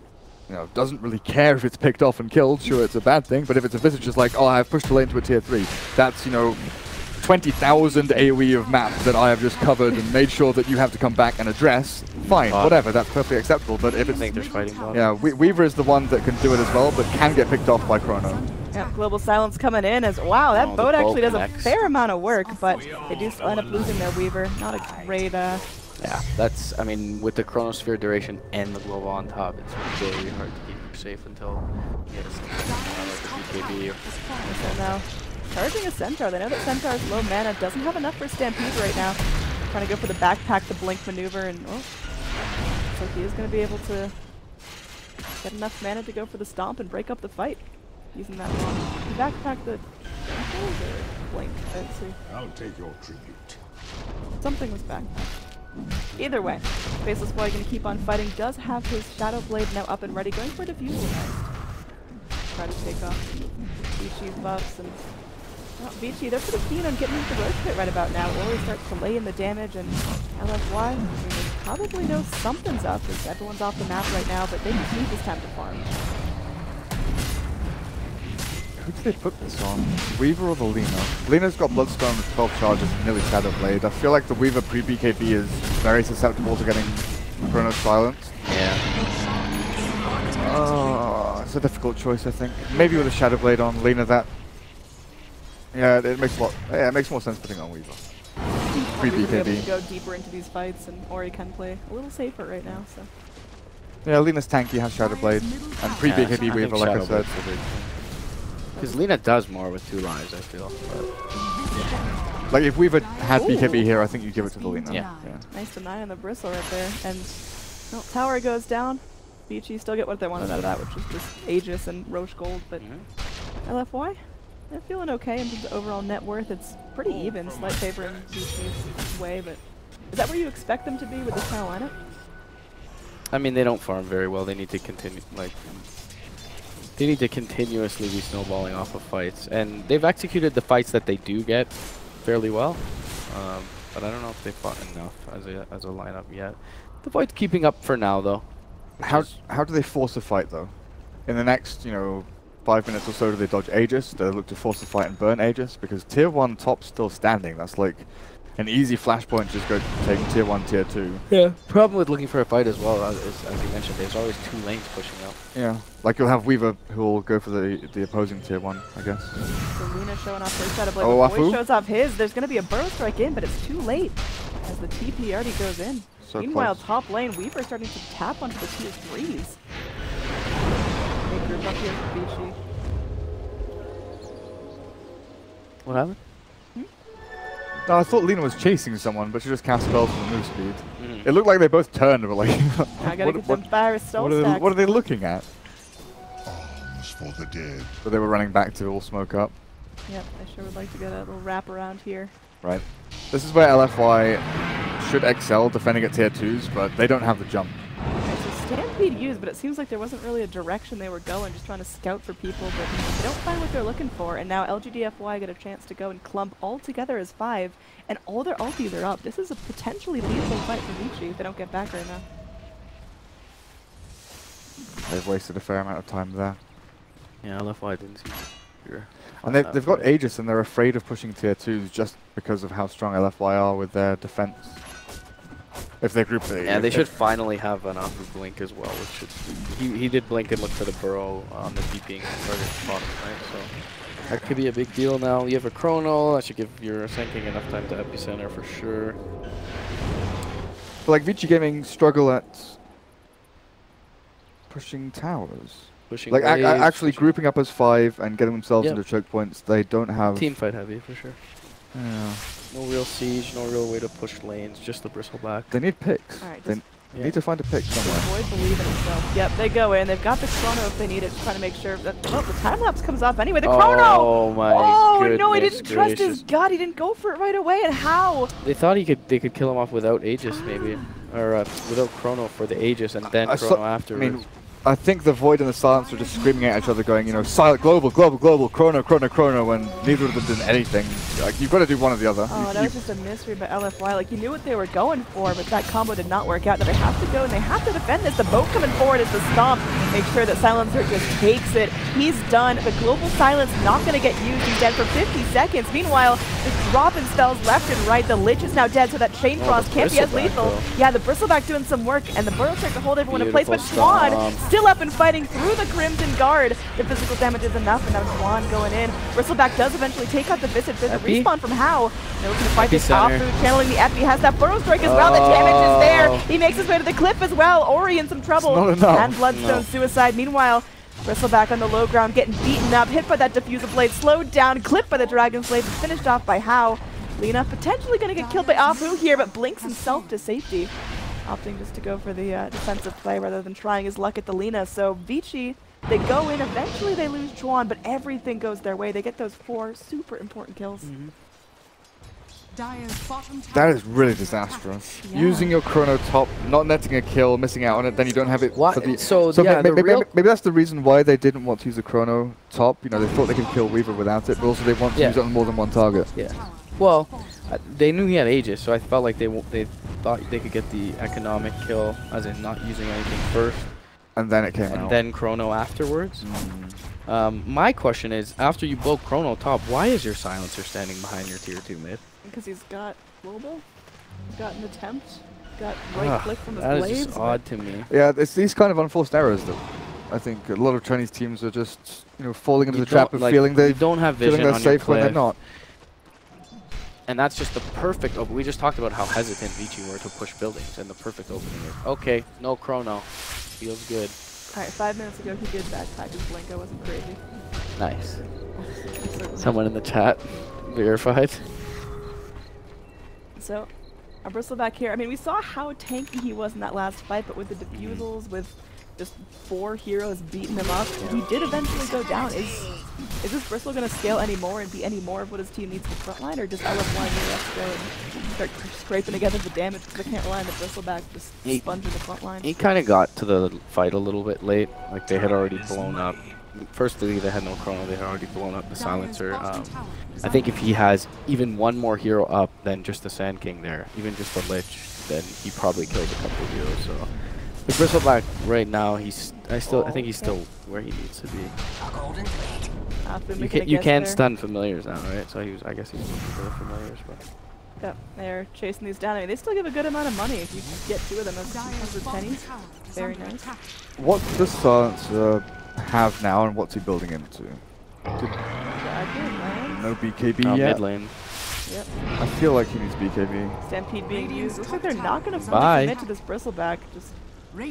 doesn't really care if it's picked off and killed, sure, it's a bad thing, but if it's a Visage just like, oh, I've pushed the lane to a tier 3, that's 20,000 AoE of map that I have just covered and made sure that you have to come back and address, fine, whatever, that's perfectly acceptable. But if it's... I think there's fighting bottom. Yeah, Weaver is the one that can do it as well, but can get picked off by Chrono. Yeah, Global Silence coming in as, wow, that boat actually does a fair amount of work, but they do end up losing their Weaver. Not a great... Yeah, that's, I mean, with the Chronosphere duration and the Global on top, it's very hard to keep you safe until you get a BKB. So now, charging a Centaur. They know that Centaur's low mana doesn't have enough for Stampede right now. Trying to go for the backpack, the blink maneuver, and so he is going to be able to get enough mana to go for the stomp and break up the fight using that long. He backpack the blink. Let's see. I'll take your tribute. Something was backpacked. Either way, Faceless Boy going to keep on fighting. Does have his Shadow Blade now up and ready, going for Diffusal next. Try to take off Vici's buffs and Vici, they're pretty keen on getting into the Roach Pit right about now. Ori starts to lay in the damage, and LFY, I mean, they probably know something's up because everyone's off the map right now, but they just need this time to farm. Who did they put this on? Weaver or the Lina? Lina's got Bloodstone with 12 charges and nearly Shadow Blade. I feel like the Weaver pre-BKB is very susceptible to getting Chrono's silenced. Yeah. It's a difficult choice, I think. Maybe with a Shadow Blade on Lina, that... Yeah, it makes a lot... Yeah, it makes more sense putting on Weaver. Pre-BKB. Go deeper into these fights, and Ori can play a little safer right now, so... Yeah, Lina's tanky, has Shadow Blade, and pre-BKB Weaver, like I said. Because Lina does more with 2 lives, I feel. But like, if Weaver had BKB here, I think you give it to the Lina. Yeah. Nice deny on the Bristle right there. And tower goes down. Vici still get what they wanted out of that, which is just Aegis and Roche Gold, but LFY? They're feeling okay in terms of overall net worth. It's pretty even, slight favor in Vici's way, but is that where you expect them to be with this kind of lineup? I mean, they don't farm very well. They need to continue, like, they need to continuously be snowballing off of fights, and they've executed the fights that they do get fairly well. But I don't know if they fought enough as a lineup yet. The Void's keeping up for now, though. How do they force a fight though? In the next, 5 minutes or so, do they dodge Aegis? Do they look to force a fight and burn Aegis? Because tier 1 top's still standing. That's like an easy flashpoint. Just go take tier 1, tier 2. Yeah. Problem with looking for a fight as well, as you mentioned, there's always 2 lanes pushing up. Yeah. Like you'll have Weaver who will go for the opposing tier 1, I guess. So Luna showing off her side of blade. Oh, Boy shows off his. There's going to be a burrow strike in, but it's too late as the TP already goes in. So Meanwhile, close. top lane, Weaver starting to tap onto the tier 3s. Big group up here for Vici. What happened? No, I thought Lena was chasing someone, but she just cast spells for move speed. Mm-hmm. It looked like they both turned, but like, I gotta get them fire soul stacks. what are they looking at? Arms for the dead. But they were running back to all smoke up. Yep, I sure would like to get a little wrap around here. Right. This is where LFY should excel defending at tier 2s, but they don't have the jump. Okay, so Stampede used, but it seems like there wasn't really a direction they were going, just trying to scout for people, but they don't find what they're looking for. And now LGD.Forever get a chance to go and clump all together as 5, and all their ultis are up. This is a potentially lethal fight for Vici if they don't get back right now. They've wasted a fair amount of time there. Yeah, LFY didn't see here. And they've got Aegis, and they're afraid of pushing tier 2s just because of how strong LFY are with their defense. If they group the... Yeah, they should finally have an Apu blink as well, which should... He did blink and look for the burrow on the TPing target bottom, right? So that could be a big deal now. You have a chrono, that should give your Senking enough time to epicenter for sure. But like Vici Gaming struggle at pushing towers. Pushing Like waves, actually pushing grouping up as 5 and getting themselves Yep. into choke points, they don't have... team fight heavy for sure. Yeah. No real siege, no real way to push lanes, just the bristleback. They need picks. Alright, They Yeah. need to find a pick somewhere. Void believe in himself. Yep, they go in. They've got the chrono if they need it, just trying to make sure that... Oh, the time lapse comes off anyway. The chrono! Oh my goodness No, he didn't trust his gracious. gut. He didn't go for it right away. And how? They thought they could kill him off without Aegis maybe, or without chrono for the Aegis and then I chrono saw- afterwards. I think the Void and the Silence were just screaming at each other going, silent, global, global, global, chrono, chrono, chrono, when neither of them did anything. Like, you've got to do one or the other. Oh, that was just a mystery by LFY. Like, you knew what they were going for, but that combo did not work out. Now they have to go and they have to defend this. The boat coming forward is the stomp. Make sure that Silencer just takes it. He's done. The global silence not going to get used. He's dead for 50 seconds. Meanwhile, just dropping spells left and right. The Lich is now dead, so that Chain Frost can't be as lethal. Though. Yeah, the Bristleback doing some work, and the Burrow Strike to hold everyone in place. But Beautiful Schwan stomp. still up and fighting through the Crimson Guard. The physical damage is enough, and now Schwan going in. Bristleback does eventually take out the Visit. There's a Epi? respawn from How. They're looking to fight this Epicenter. Apu, channeling the Epi. Has that Burrow Strike as well. The damage is there. He makes his way to the cliff as well. Ori in some trouble. It's not enough. And Bloodstone suicide. Meanwhile, Bristleback on the low ground, getting beaten up, hit by that Diffuser Blade, slowed down, clipped by the Dragon's Blade, finished off by How. Lena potentially going to get killed by Apu here, but blinks himself to safety, opting just to go for the defensive play rather than trying his luck at the Lena. So Vici, they go in, eventually they lose Chuan, but everything goes their way. They get those 4 super important kills. That is really disastrous. Yeah. Using your chrono top, not netting a kill, missing out on it, then you don't have it. Why- For the so, yeah, the maybe, real- maybe that's the reason why they didn't want to use the chrono top. They thought they could kill Weaver without it, but also they want to Yeah. use it on more than one target. Yeah. Well, they knew he had Aegis, so I felt like they thought they could get the economic kill, as in not using anything first, And then it came and out. then chrono afterwards. My question is, after you blow chrono top, why is your silencer standing behind your tier 2 mid? Because he's got global, he's got an attempt, got right click from his That is blades. just odd to me. Yeah, it's these kind of unforced errors that I think a lot of Chinese teams are just falling into You the trap don't- of like, feeling you they don't have feeling vision they're on your safe when they're cliff. not. And that's just the perfect we just talked about how hesitant Vici were to push buildings, and the perfect opening is, okay, no chrono. Feels good. Alright, 5 minutes ago he did backpack his blink. I wasn't crazy. Nice. Someone in the chat verified. So, our Bristleback here, I mean, we saw how tanky he was in that last fight, but with the defusals, with Just 4 heroes beating him up. He did eventually go down. Is this Bristle going to scale anymore and be any more of what his team needs in the front line, or does LFY have to go and start scraping together the damage because they can't rely on the Bristleback just sponging the front line? He kind of got to the fight a little bit late. Like, they had already blown up. Firstly, they had no chrono. They had already blown up the silencer. I think if he has even one more hero up than just the Sand King there, even just the Lich, then he probably kills a couple of heroes. So the Bristleback right now, I think he's still where he needs to be. You can stun familiars now, right? So I guess he's looking for the familiars, but. Yep, they're chasing these down. I mean, they still give a good amount of money if you get 2 of them. That's 100 pennies. Very nice. What does Silencer have now, and what's he building into? No BKB yet? Mid lane. Yep. I feel like he needs BKB. Stampede being used. Looks like they're not going to commit to this Bristleback. Just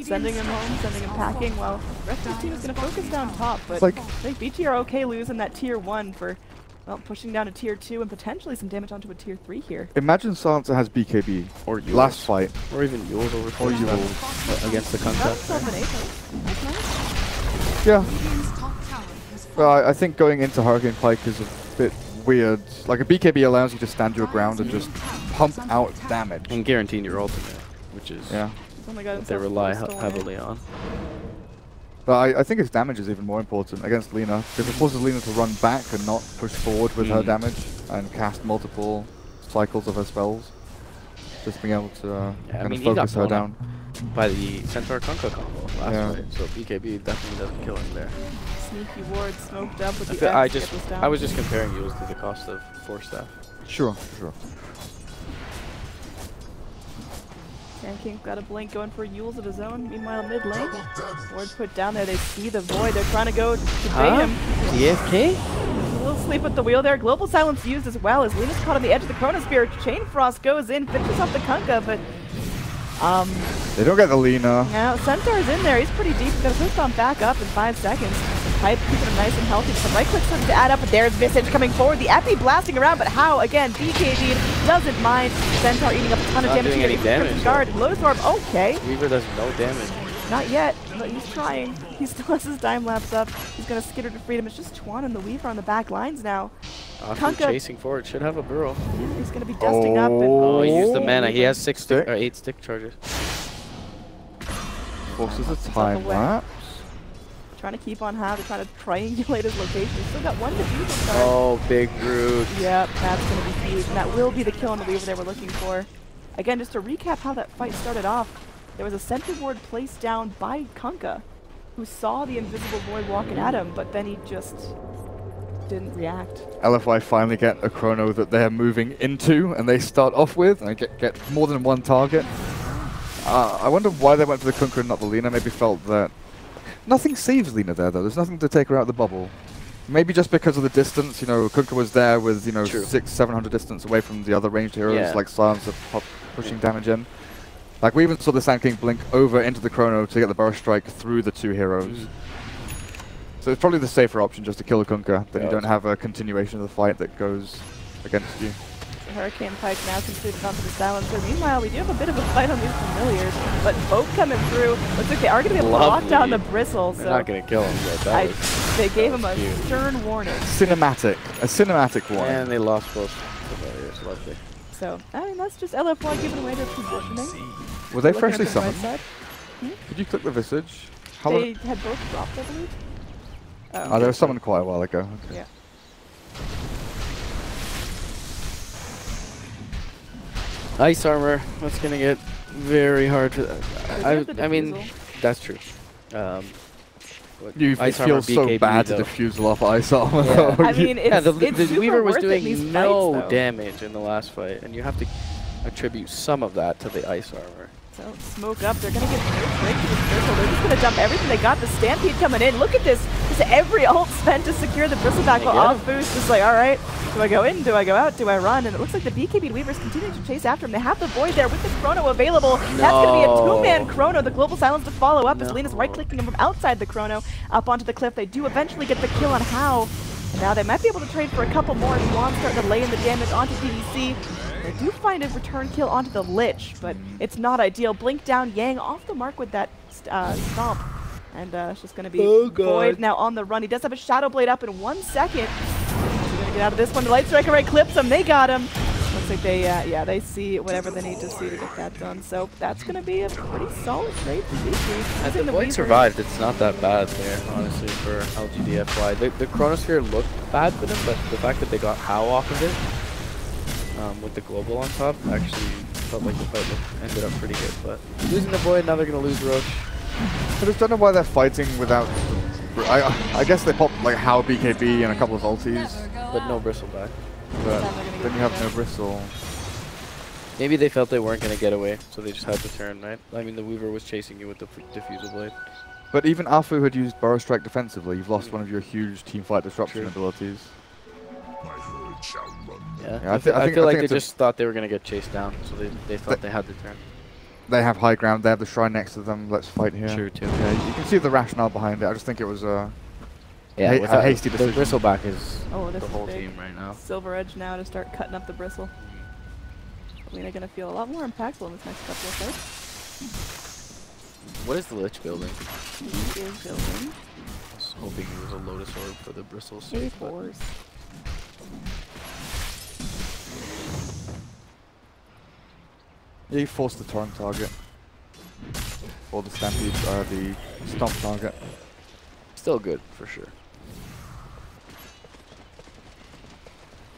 sending him home, sending him packing, while the rest of the team is going to focus down top. But I think Vici are okay losing that tier 1 for, well, pushing down to tier 2 and potentially some damage onto a tier 3 here. Imagine Silencer has BKB or Yules. Last fight. Or even Yules over against the Kunkka. That's nice. Yeah. Well, I think going into Hurricane Pike is a bit weird. Like, a BKB allows you to stand your ground and just pump out damage. And guaranteeing your ultimate, which is what they rely heavily on. But I think his damage is even more important against Lina, because it forces Lina to run back and not push forward with her damage and cast multiple cycles of her spells. Just being able to kind of focus her down. By the Centaur Kunkka combo last fight, so BKB definitely doesn't kill him there. Sneaky ward smoked up with the I was just comparing Yules to the cost of Force Staff. Sure. Sand King got a blink going for Yules of his own. Meanwhile, mid lane, ward put down there. They see the void. They're trying to go to bait him. DFK? A little sleep at the wheel there. Global Silence used as well as Luna's caught on the edge of the Chronosphere. Chain Frost goes in, finishes off the Kunkka, but they don't get the Lina. Now, Centaur's in there. He's pretty deep. He's going to push on back up in 5 seconds. Pipe keeping him nice and healthy. Some right click starting to add up, but there's Visage coming forward. The Epi blasting around, but how? Again, BKB doesn't mind. Centaur eating up a ton of damage. Doing any damage. Guard. Lotus Orb, okay. Weaver does no damage. Not yet, but he's trying. He still has his time lapse up. He's going to skitter to freedom. It's just Twan and the Weaver on the back lines now. Kunkka chasing forward, should have a burrow. Yeah, he's going to be dusting up. And he used the mana. He has 8 stick charges. Forces a time lapse. Trying to keep on high. They're trying to triangulate his location. He's still got 1 defusal card. Oh, big root. Yep, that's going to be huge. And that will be the kill on the Weaver they were looking for. Again, just to recap how that fight started off, there was a sentry ward placed down by Kunkka, who saw the invisible void walking at him, but then he just didn't react. LFY finally get a chrono that they're moving into, and they start off with, and get more than 1 target. I wonder why they went for the Kunkka and not the Lina. Maybe felt that nothing saves Lina there, though. There's nothing to take her out of the bubble. Maybe just because of the distance. You know, Kunkka was there with 600-700 distance away from the other ranged heroes, like Silencer pushing damage in. Like, we even saw the Sand King blink over into the chrono to get the Burst Strike through the 2 heroes. So it's probably the safer option just to kill the Kunkka, then you don't have a continuation of the fight that goes against you. Hurricane Pike now completed onto the Silencer. Meanwhile, we do have a bit of a fight on these familiars, but both coming through. Looks like they are going to be able to lock down the Bristle. They're not going to kill him yet. They gave him a stern warning. A cinematic warning. And they lost both familiars, lovely. So, I mean, that's just LFY giving away their positioning. Were they freshly summoned? Did you click the Visage? They had both dropped, I believe. Oh, they were summoned quite a while ago. Okay. Yeah. Ice armor, that's gonna get very hard to. I mean, that's true. You feel so BKB bad though. to defuse off ice armor. Yeah. I mean, the Weaver was doing no fights, damage in the last fight, and you have to attribute some of that to the ice armor. So, smoke up. They're going to get no break to this Bristle. They're just going to dump everything they got. The Stampede coming in. Look at this. Just every ult spent to secure the Bristleback while off boost. Just like, all right, do I go in? Do I go out? Do I run? And it looks like the BKB Weavers continue to chase after him. They have the Void there with the Chrono available. That's going to be a 2-man Chrono. The Global Silence to follow up as Lena's right-clicking him from outside the Chrono up onto the cliff. They do eventually get the kill on How. And now they might be able to trade for a couple more. Juan starting to lay in the damage onto PDC. They do find a return kill onto the Lich, but it's not ideal. Blink down, Yang off the mark with that stomp. And it's just going to be Void now on the run. He does have a Shadow Blade up in 1 second. He's going to get out of this one. The Light Striker right clips him. They got him. Looks like they, they see whatever they need to see to get that done. So that's going to be a pretty solid trade for Vici. The Void survived. It's not that bad there, honestly, for LGD.Fy. The Chronosphere looked bad for them, but the fact that they got How off of it, with the Global on top, actually felt like the fight ended up pretty good. But losing the Void, now they're going to lose Roche. I just don't know why they're fighting without... I guess they popped like How BKB and a couple of ultis. But no Bristleback. But then you have no Bristle. Maybe they felt they weren't going to get away, so they just had to turn, right? I mean, the Weaver was chasing you with the Diffusal Blade. But even Afu had used Burrow Strike defensively. You've lost one of your huge teamfight disruption abilities. Yeah, I feel like they just thought they were going to get chased down, so they thought they had to turn. They have high ground, they have the shrine next to them, let's fight here. True, too. Yeah, you can see the rationale behind it. I just think it was a hasty decision. The Bristleback is the whole team right now. Silver Edge now to start cutting up the Bristle. Lina going to feel a lot more impactful in this next couple of fights. What is the Lich building? He is building. I was hoping it was a Lotus Orb for the Bristles. A4s. Yeah, you force the Torrent target. Or the Stampede, the Stomp target. Still good, for sure.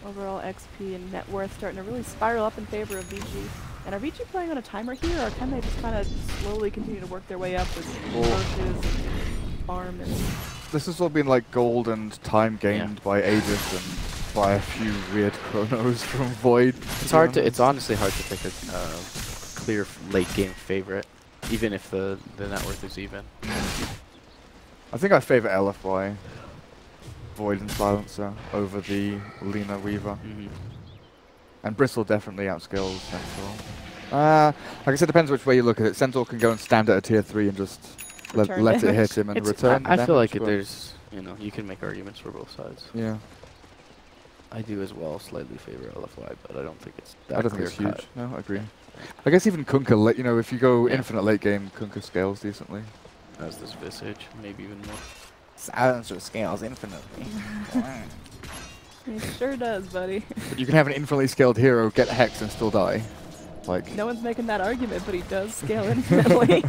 Overall XP and net worth starting to really spiral up in favor of Vici. And are Vici playing on a timer here, or can they just kind of slowly continue to work their way up with Roches and farm? And this has all been like gold and time gained by Aegis and by a few weird chronos from Void. It's honestly hard to pick a clear late game favorite, even if the net worth is even. I think I favor LFY, Void and Silencer over the Lina Weaver. And Bristle definitely outskills Centaur. Like I said, depends which way you look at it. Centaur can go and stand at a tier 3 and just let it hit him and return. I feel like there's, you can make arguments for both sides. Yeah. I do as well slightly favor LFY, but I don't think it's that I don't think clear it's huge. cut. No, I agree. I guess even Kunkka, if you go infinite late game, Kunkka scales decently. As this Visage, maybe even more. Silencer scales infinitely. he sure does, buddy. But you can have an infinitely scaled hero get hexed and still die. Like no one's making that argument, but he does scale infinitely.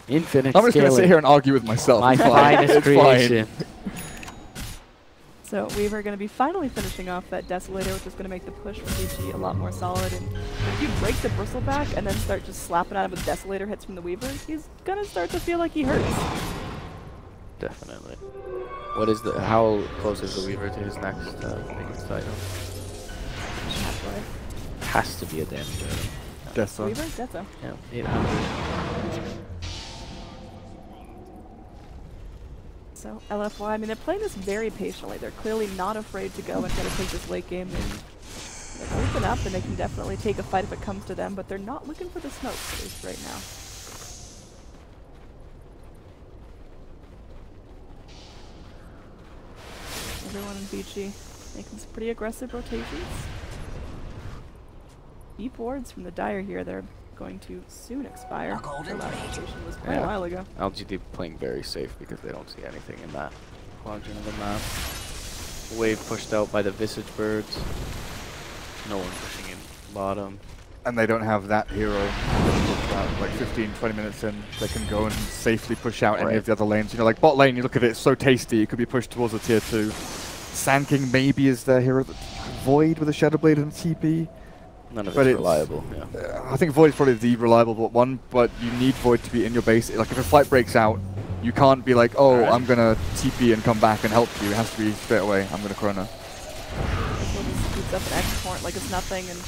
Infinite I'm just going to sit here and argue with myself. My finest creation. So Weaver going to be finally finishing off that Desolator, which is going to make the push for Vici a lot more solid. And if you break the Bristleback and then start just slapping at him with Desolator hits from the Weaver, he's going to start to feel like he hurts. Definitely. How close is the Weaver to his next biggest item? Halfway. Has to be a damage item. Deso. Weaver? Deso. Yeah, 800. So LFY, I mean, they're playing this very patiently. They're clearly not afraid to go and try to take this late game. They open up and they can definitely take a fight if it comes to them, but they're not looking for the smokes at least right now. Everyone in Vici making some pretty aggressive rotations. Deep wards from the Dire here. They're going to soon expire. Their last rotation was quite a while ago. LGD playing very safe because they don't see anything in that quadrant of the map. Wave pushed out by the Visage Birds. No one pushing in bottom. And they don't have that hero like 15-20 minutes in. They can go and safely push out any of the other lanes. Like bot lane, you look at it, it's so tasty. It could be pushed towards a tier 2. Sand King maybe is their hero. Void with a Shadow Blade and TP. None of it's reliable. Yeah. I think Void is probably the reliable one, but you need Void to be in your base. Like if a fight breaks out, you can't be like, oh, I'm gonna TP and come back and help you. It has to be straight away. I'm gonna Chrono. This one just shoots up an X-Point like it's nothing, and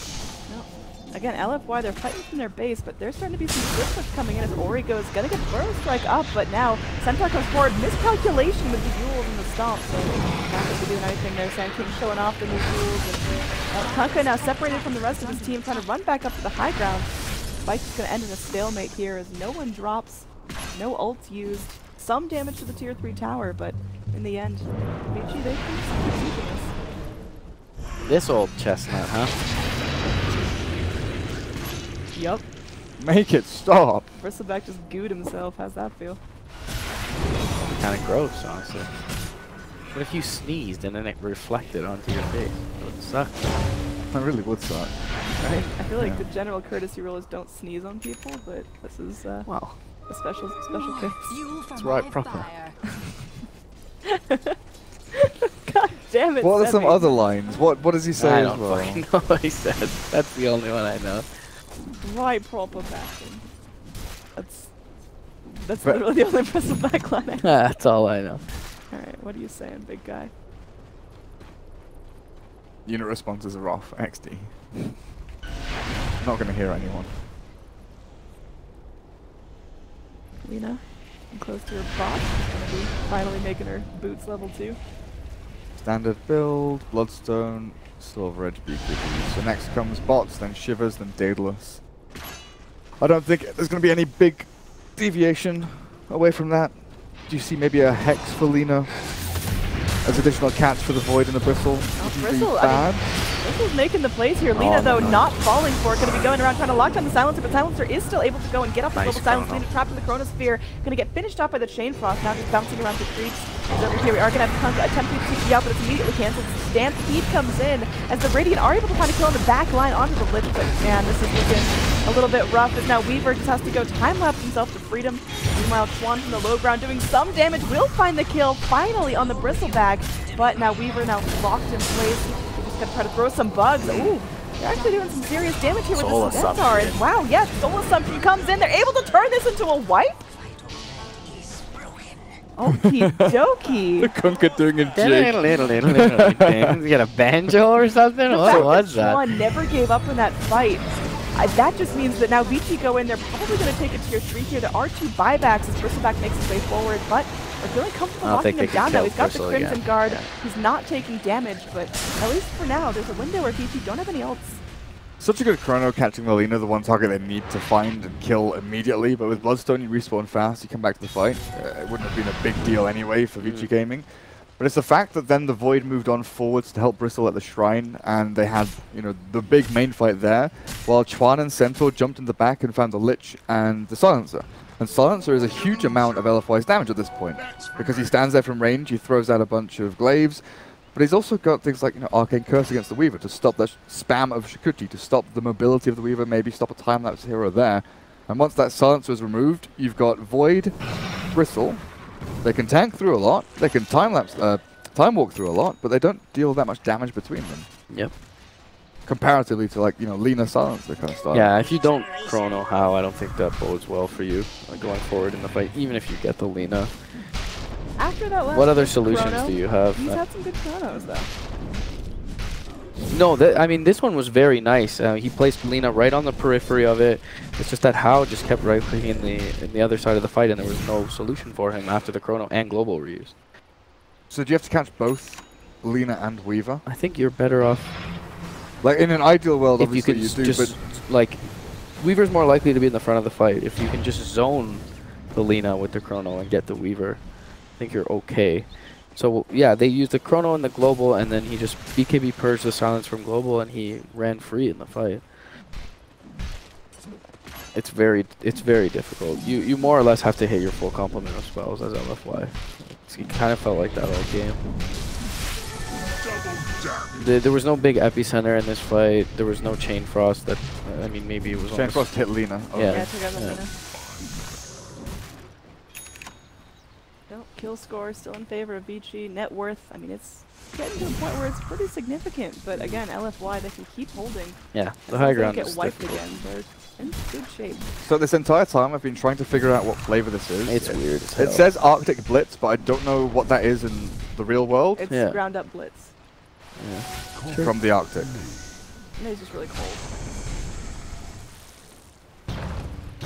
again, LFY, they're fighting from their base, but there's starting to be some good stuff coming in as Origo's gonna get Burrow Strike up, but now Centaur comes forward. Miscalculation with the Yules and the Stomp, so not really doing anything there. Sand King showing off the new Yules, and Kunkka now separated from the rest of his team, trying to run back up to the high ground. Fight's just gonna end in a stalemate here as no one drops, no ults used, some damage to the tier 3 tower, but in the end, Vici, they keep sieging this. This old chestnut, huh? Yup. Make it stop. Bristleback just gooed himself. How's that feel? kind of gross, honestly. What if you sneezed and then it reflected onto your face? It would suck. That really would suck. Right? I feel like the general courtesy rule is don't sneeze on people, but this is Wow. a special case. That's right, proper. God damn it! What are some Sebby. other lines? What does he say I as don't well? fucking know what he said. That's the only one I know. Right, proper backing. That's But- literally the only impressive backline. I have. That's all I know. All right, what are you saying, big guy? Unit responses are off. XD. Not gonna hear anyone. Lina, I'm close to her bot. She's gonna be finally making her boots level 2. Standard build, Bloodstone, Silver Edge BKB. So next comes bots, then Shivers, then Daedalus. I don't think there's going to be any big deviation away from that. Do you see maybe a Hex for Lina as additional catch for the Void and the Bristle? Would you be Bristle, bad? Bristle's making the plays here. Lina, Oh, though, no. not falling for it. Going to be going around trying to lock down the Silencer, but Silencer is still able to go and get off the Nice global silence. chrono. Lina trapped in the Chronosphere. Going to get finished off by the Chain Frost. Now just bouncing around the creeps. He's over here. We are going to have Kunk attempting to TP out, but it's immediately cancelled. Stampede comes in as the Radiant are able to find a kill on the back line onto the Lich, but man, this is looking a little bit rough as now Weaver just has to go time-lapse himself to freedom. Meanwhile, Chuan from the low ground doing some damage will find the kill finally on the Bristleback, but now Weaver now locked in place. He's just gonna try to throw some bugs. Ooh, they're actually doing some serious damage here with Soul the Centaur. And wow, yes, Soul Assumption comes in. They're able to turn this into a wipe. Okie dokie. Kunka doing a You got a banjo or something? The What fact was that that? Chuan never gave up in that fight. That just means that now Vici go in. They're probably going to take a tier 3 here. There are 2 buybacks as Bristleback makes his way forward, but they're feeling comfortable I don't locking think him they down can now. kill He's got Bristle the Crimson again. Guard. Yeah. He's not taking damage, but at least for now, there's a window where Vici don't have any ults. Such a good chrono catching the Lina, the one target they need to find and kill immediately, but with Bloodstone you respawn fast, you come back to the fight. It wouldn't have been a big deal anyway for Vici Gaming. But it's the fact that then the Void moved on forwards to help Bristle at the Shrine, and they had, you know, the big main fight there, while Chuan and Centaur jumped in the back and found the Lich and the Silencer. And Silencer is a huge amount of LFY's damage at this point, because he stands there from range, he throws out a bunch of glaives, but he's also got things like, you know, Arcane Curse against the Weaver to stop that spam of Shikuchi, to stop the mobility of the Weaver, maybe stop a time-lapse here or there. And once that Silencer is removed, you've got Void, Bristle. They can tank through a lot, they can time walk through a lot, but they don't deal that much damage between them. Yep. Comparatively to, like, you know, Lina Silencer kind of style. Yeah, if you don't chrono how, I don't think that bodes well for you going forward in the fight, even if you get the Lina. After that last What other solutions chrono, do you have? He's had some good chronos, though. No, I mean, this one was very nice. He placed Lina right on the periphery of it. It's just that Hao just kept right clicking in the other side of the fight, and there was no solution for him after the chrono and global were used. So do you have to catch both Lina and Weaver? I think you're better off Like, in an ideal world, if you obviously could you do, just, but like, Weaver's more likely to be in the front of the fight. If you can just zone the Lina with the chrono and get the Weaver, I think you're okay. So, yeah, they used the chrono and the global, and then he just BKB purged the silence from global, and he ran free in the fight. It's very difficult. You more or less have to hit your full complement of spells as LFY. It kind of felt like that all game. There was no big epicenter in this fight. There was no chain frost. That I mean, maybe it was. Chain Frost hit Lina. Yeah. Yeah, took out the Lina. No, kill score still in favor of Vici. Net worth, I mean, it's getting to a point where it's pretty significant. But again, LFY, they can keep holding. Yeah, As the long high as they don't ground get is wiped difficult. again. They're in good shape. So this entire time I've been trying to figure out what flavor this is. It's weird as It hell. says Arctic Blitz, but I don't know what that is in the real world It's Yeah. ground up blitz. Yeah. from the Arctic. And it's just really cold.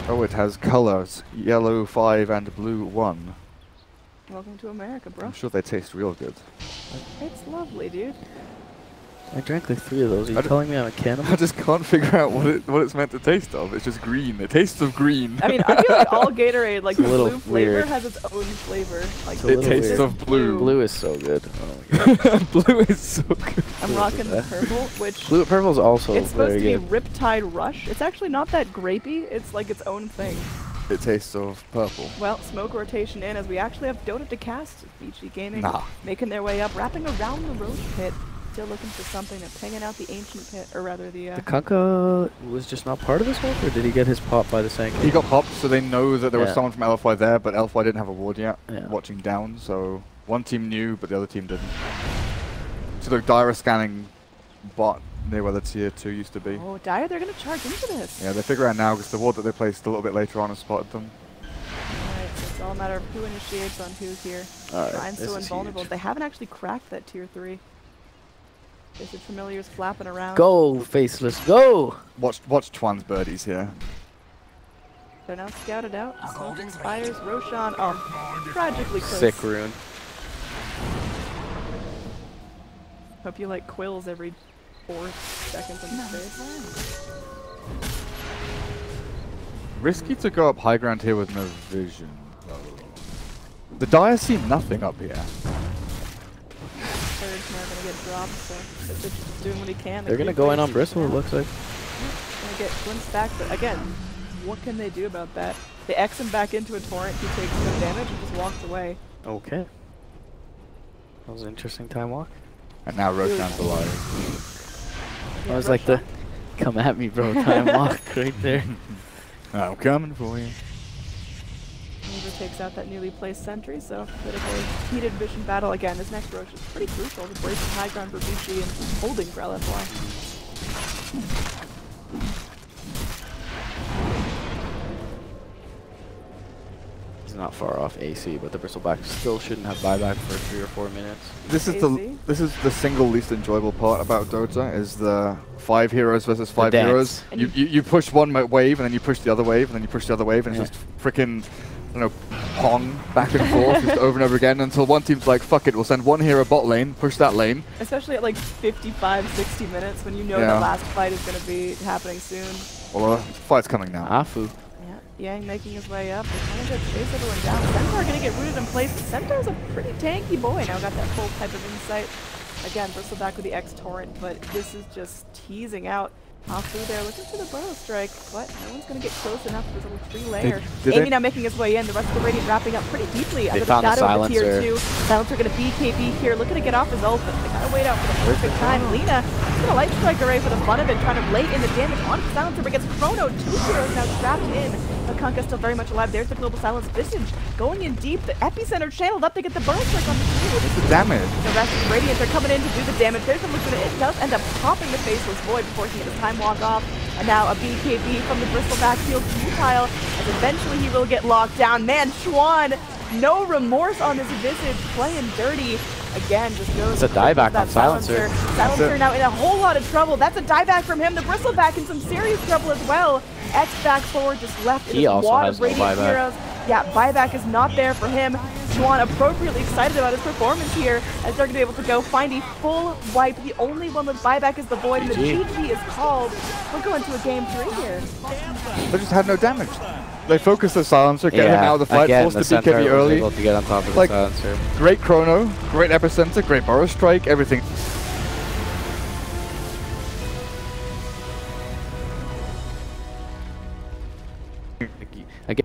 Oh, it has colors, yellow 5 and blue 1. Welcome to America, bro. I'm sure they taste real good. It's lovely, dude. I drank like 3 of those. Are you I d- telling me I'm a cannibal? I just can't figure out what it's meant to taste of. It's just green. It tastes of green. I mean, I feel like all Gatorade, like the It's a little blue flavor, weird. has its own flavor. Like It's a It little tastes weird. of blue. Blue is so good. Oh my god. Blue is so good. I'm Blue is rocking the the best. purple, which Blue purple's also it's supposed very to be good. Riptide Rush. It's actually not that grapey. It's like its own thing. it tastes of purple. Well, smoke rotation in as we actually have Dota to cast. Vici Gaming Nah. making their way up, wrapping around the Roach Pit. Still looking for something. They're pinging out the Ancient Pit, or rather the... The Kunkka was just not part of this one, or did he get his pop by the Sank? He got popped, so they know that there was Yeah. someone from LFY there, but LFY didn't have a ward yet, Yeah. watching down, so one team knew, but the other team didn't. So the Dire scanning bot near where the tier 2 used to be. Oh, Dire, they're going to charge into this. Yeah, they figure out now because the ward that they placed a little bit later on has spotted them. Alright, so it's all a matter of who initiates on who here. Alright, Ryan's this so is invulnerable. huge. They haven't actually cracked that tier 3. Visage Familiar's flapping around. Go, Faceless, go! Watch Chuan's birdies here. They're now scouted out. Smoke expires. Roshan, oh, tragically close. Sick rune. Hope you like quills every 4 seconds in the space. Risky to go up high ground here with no vision. The Dire see nothing up here. Third's now going to get dropped, so Visage is doing what he can. They're gonna go in on Bristle, it looks like. Going to get glimpsed back, but again, what can they do about that? They X him back into a torrent, he takes no damage and just walks away. Okay. That was an interesting time walk. And now Roshan's alive. Yeah, I was like the Roshan? come at me bro time walk right there. I'm coming for you. Weaver takes out that newly placed sentry, so bit of a heated vision battle. Again, this next Roche is pretty crucial. The breaking high ground for Vici and holding for LFY. He's not far off AC, but the Bristleback still shouldn't have buyback for 3 or 4 minutes. This is AC? the single least enjoyable part about Dota is the 5 heroes versus 5 dance. heroes. And You push one wave and then you push the other wave and then you push the other wave and it's just freaking, I don't know, pong back and forth just over and over again until one team's like, fuck it, we'll send one hero bot lane, push that lane. Especially at like 55, 60 minutes when you know Yeah. the last fight is going to be happening soon. Well, fight's coming now. Afu. Yeah, Yang making his way up. They're trying to chase everyone down. Centaur going to get rooted in place, but Centaur's a pretty tanky boy. Now got that full type of insight. Again, Bristleback with the X Torrent, but this is just teasing out Afu there, looking for the burrow strike, but no one's going to get close enough for this little 3-layer. Did Amy they- now making his way in. The rest of the Radiant wrapping up pretty deeply under the found the shadow of the tier silencer. 2. Silencer going to BKB here, looking to get off his ult, but they got to wait out for the perfect time. Lina going to light strike array for the fun of it, trying to lay in the damage onto Silencer, but gets Chrono. 2 heroes now trapped in. Kunkka still very much alive. There's the Global Silence. Visage going in deep. The Epicenter channeled up to get the burn strike on the field. The damage. The rest of the Radiants are coming in to do the damage. There's a look at it. It does end up popping the Faceless Void before he can get his time walk off. And now a BKB from the Bristleback field futile, as eventually he will get locked down. Man, Chuan, no remorse on his Visage, playing dirty. Again, just goes. It's a dieback that on Silencer. Silencer now in a whole lot of trouble. That's a dieback from him. The Bristleback in some serious trouble as well. X back forward, just left in He a also wad has of no Radiant buyback. heroes. Yeah, buyback is not there for him. Chuan appropriately excited about his performance here as they're going to be able to go find a full wipe. The only one with buyback is the Void, and the GG. GG is called. We'll go into a game 3 here. They just had no damage. They focused the silencer, get him out of the fight, again, forced the the Centaur BKB was early. able to get on top of Like- the Silencer. Great chrono, great epicenter, great burrow strike, everything. Again,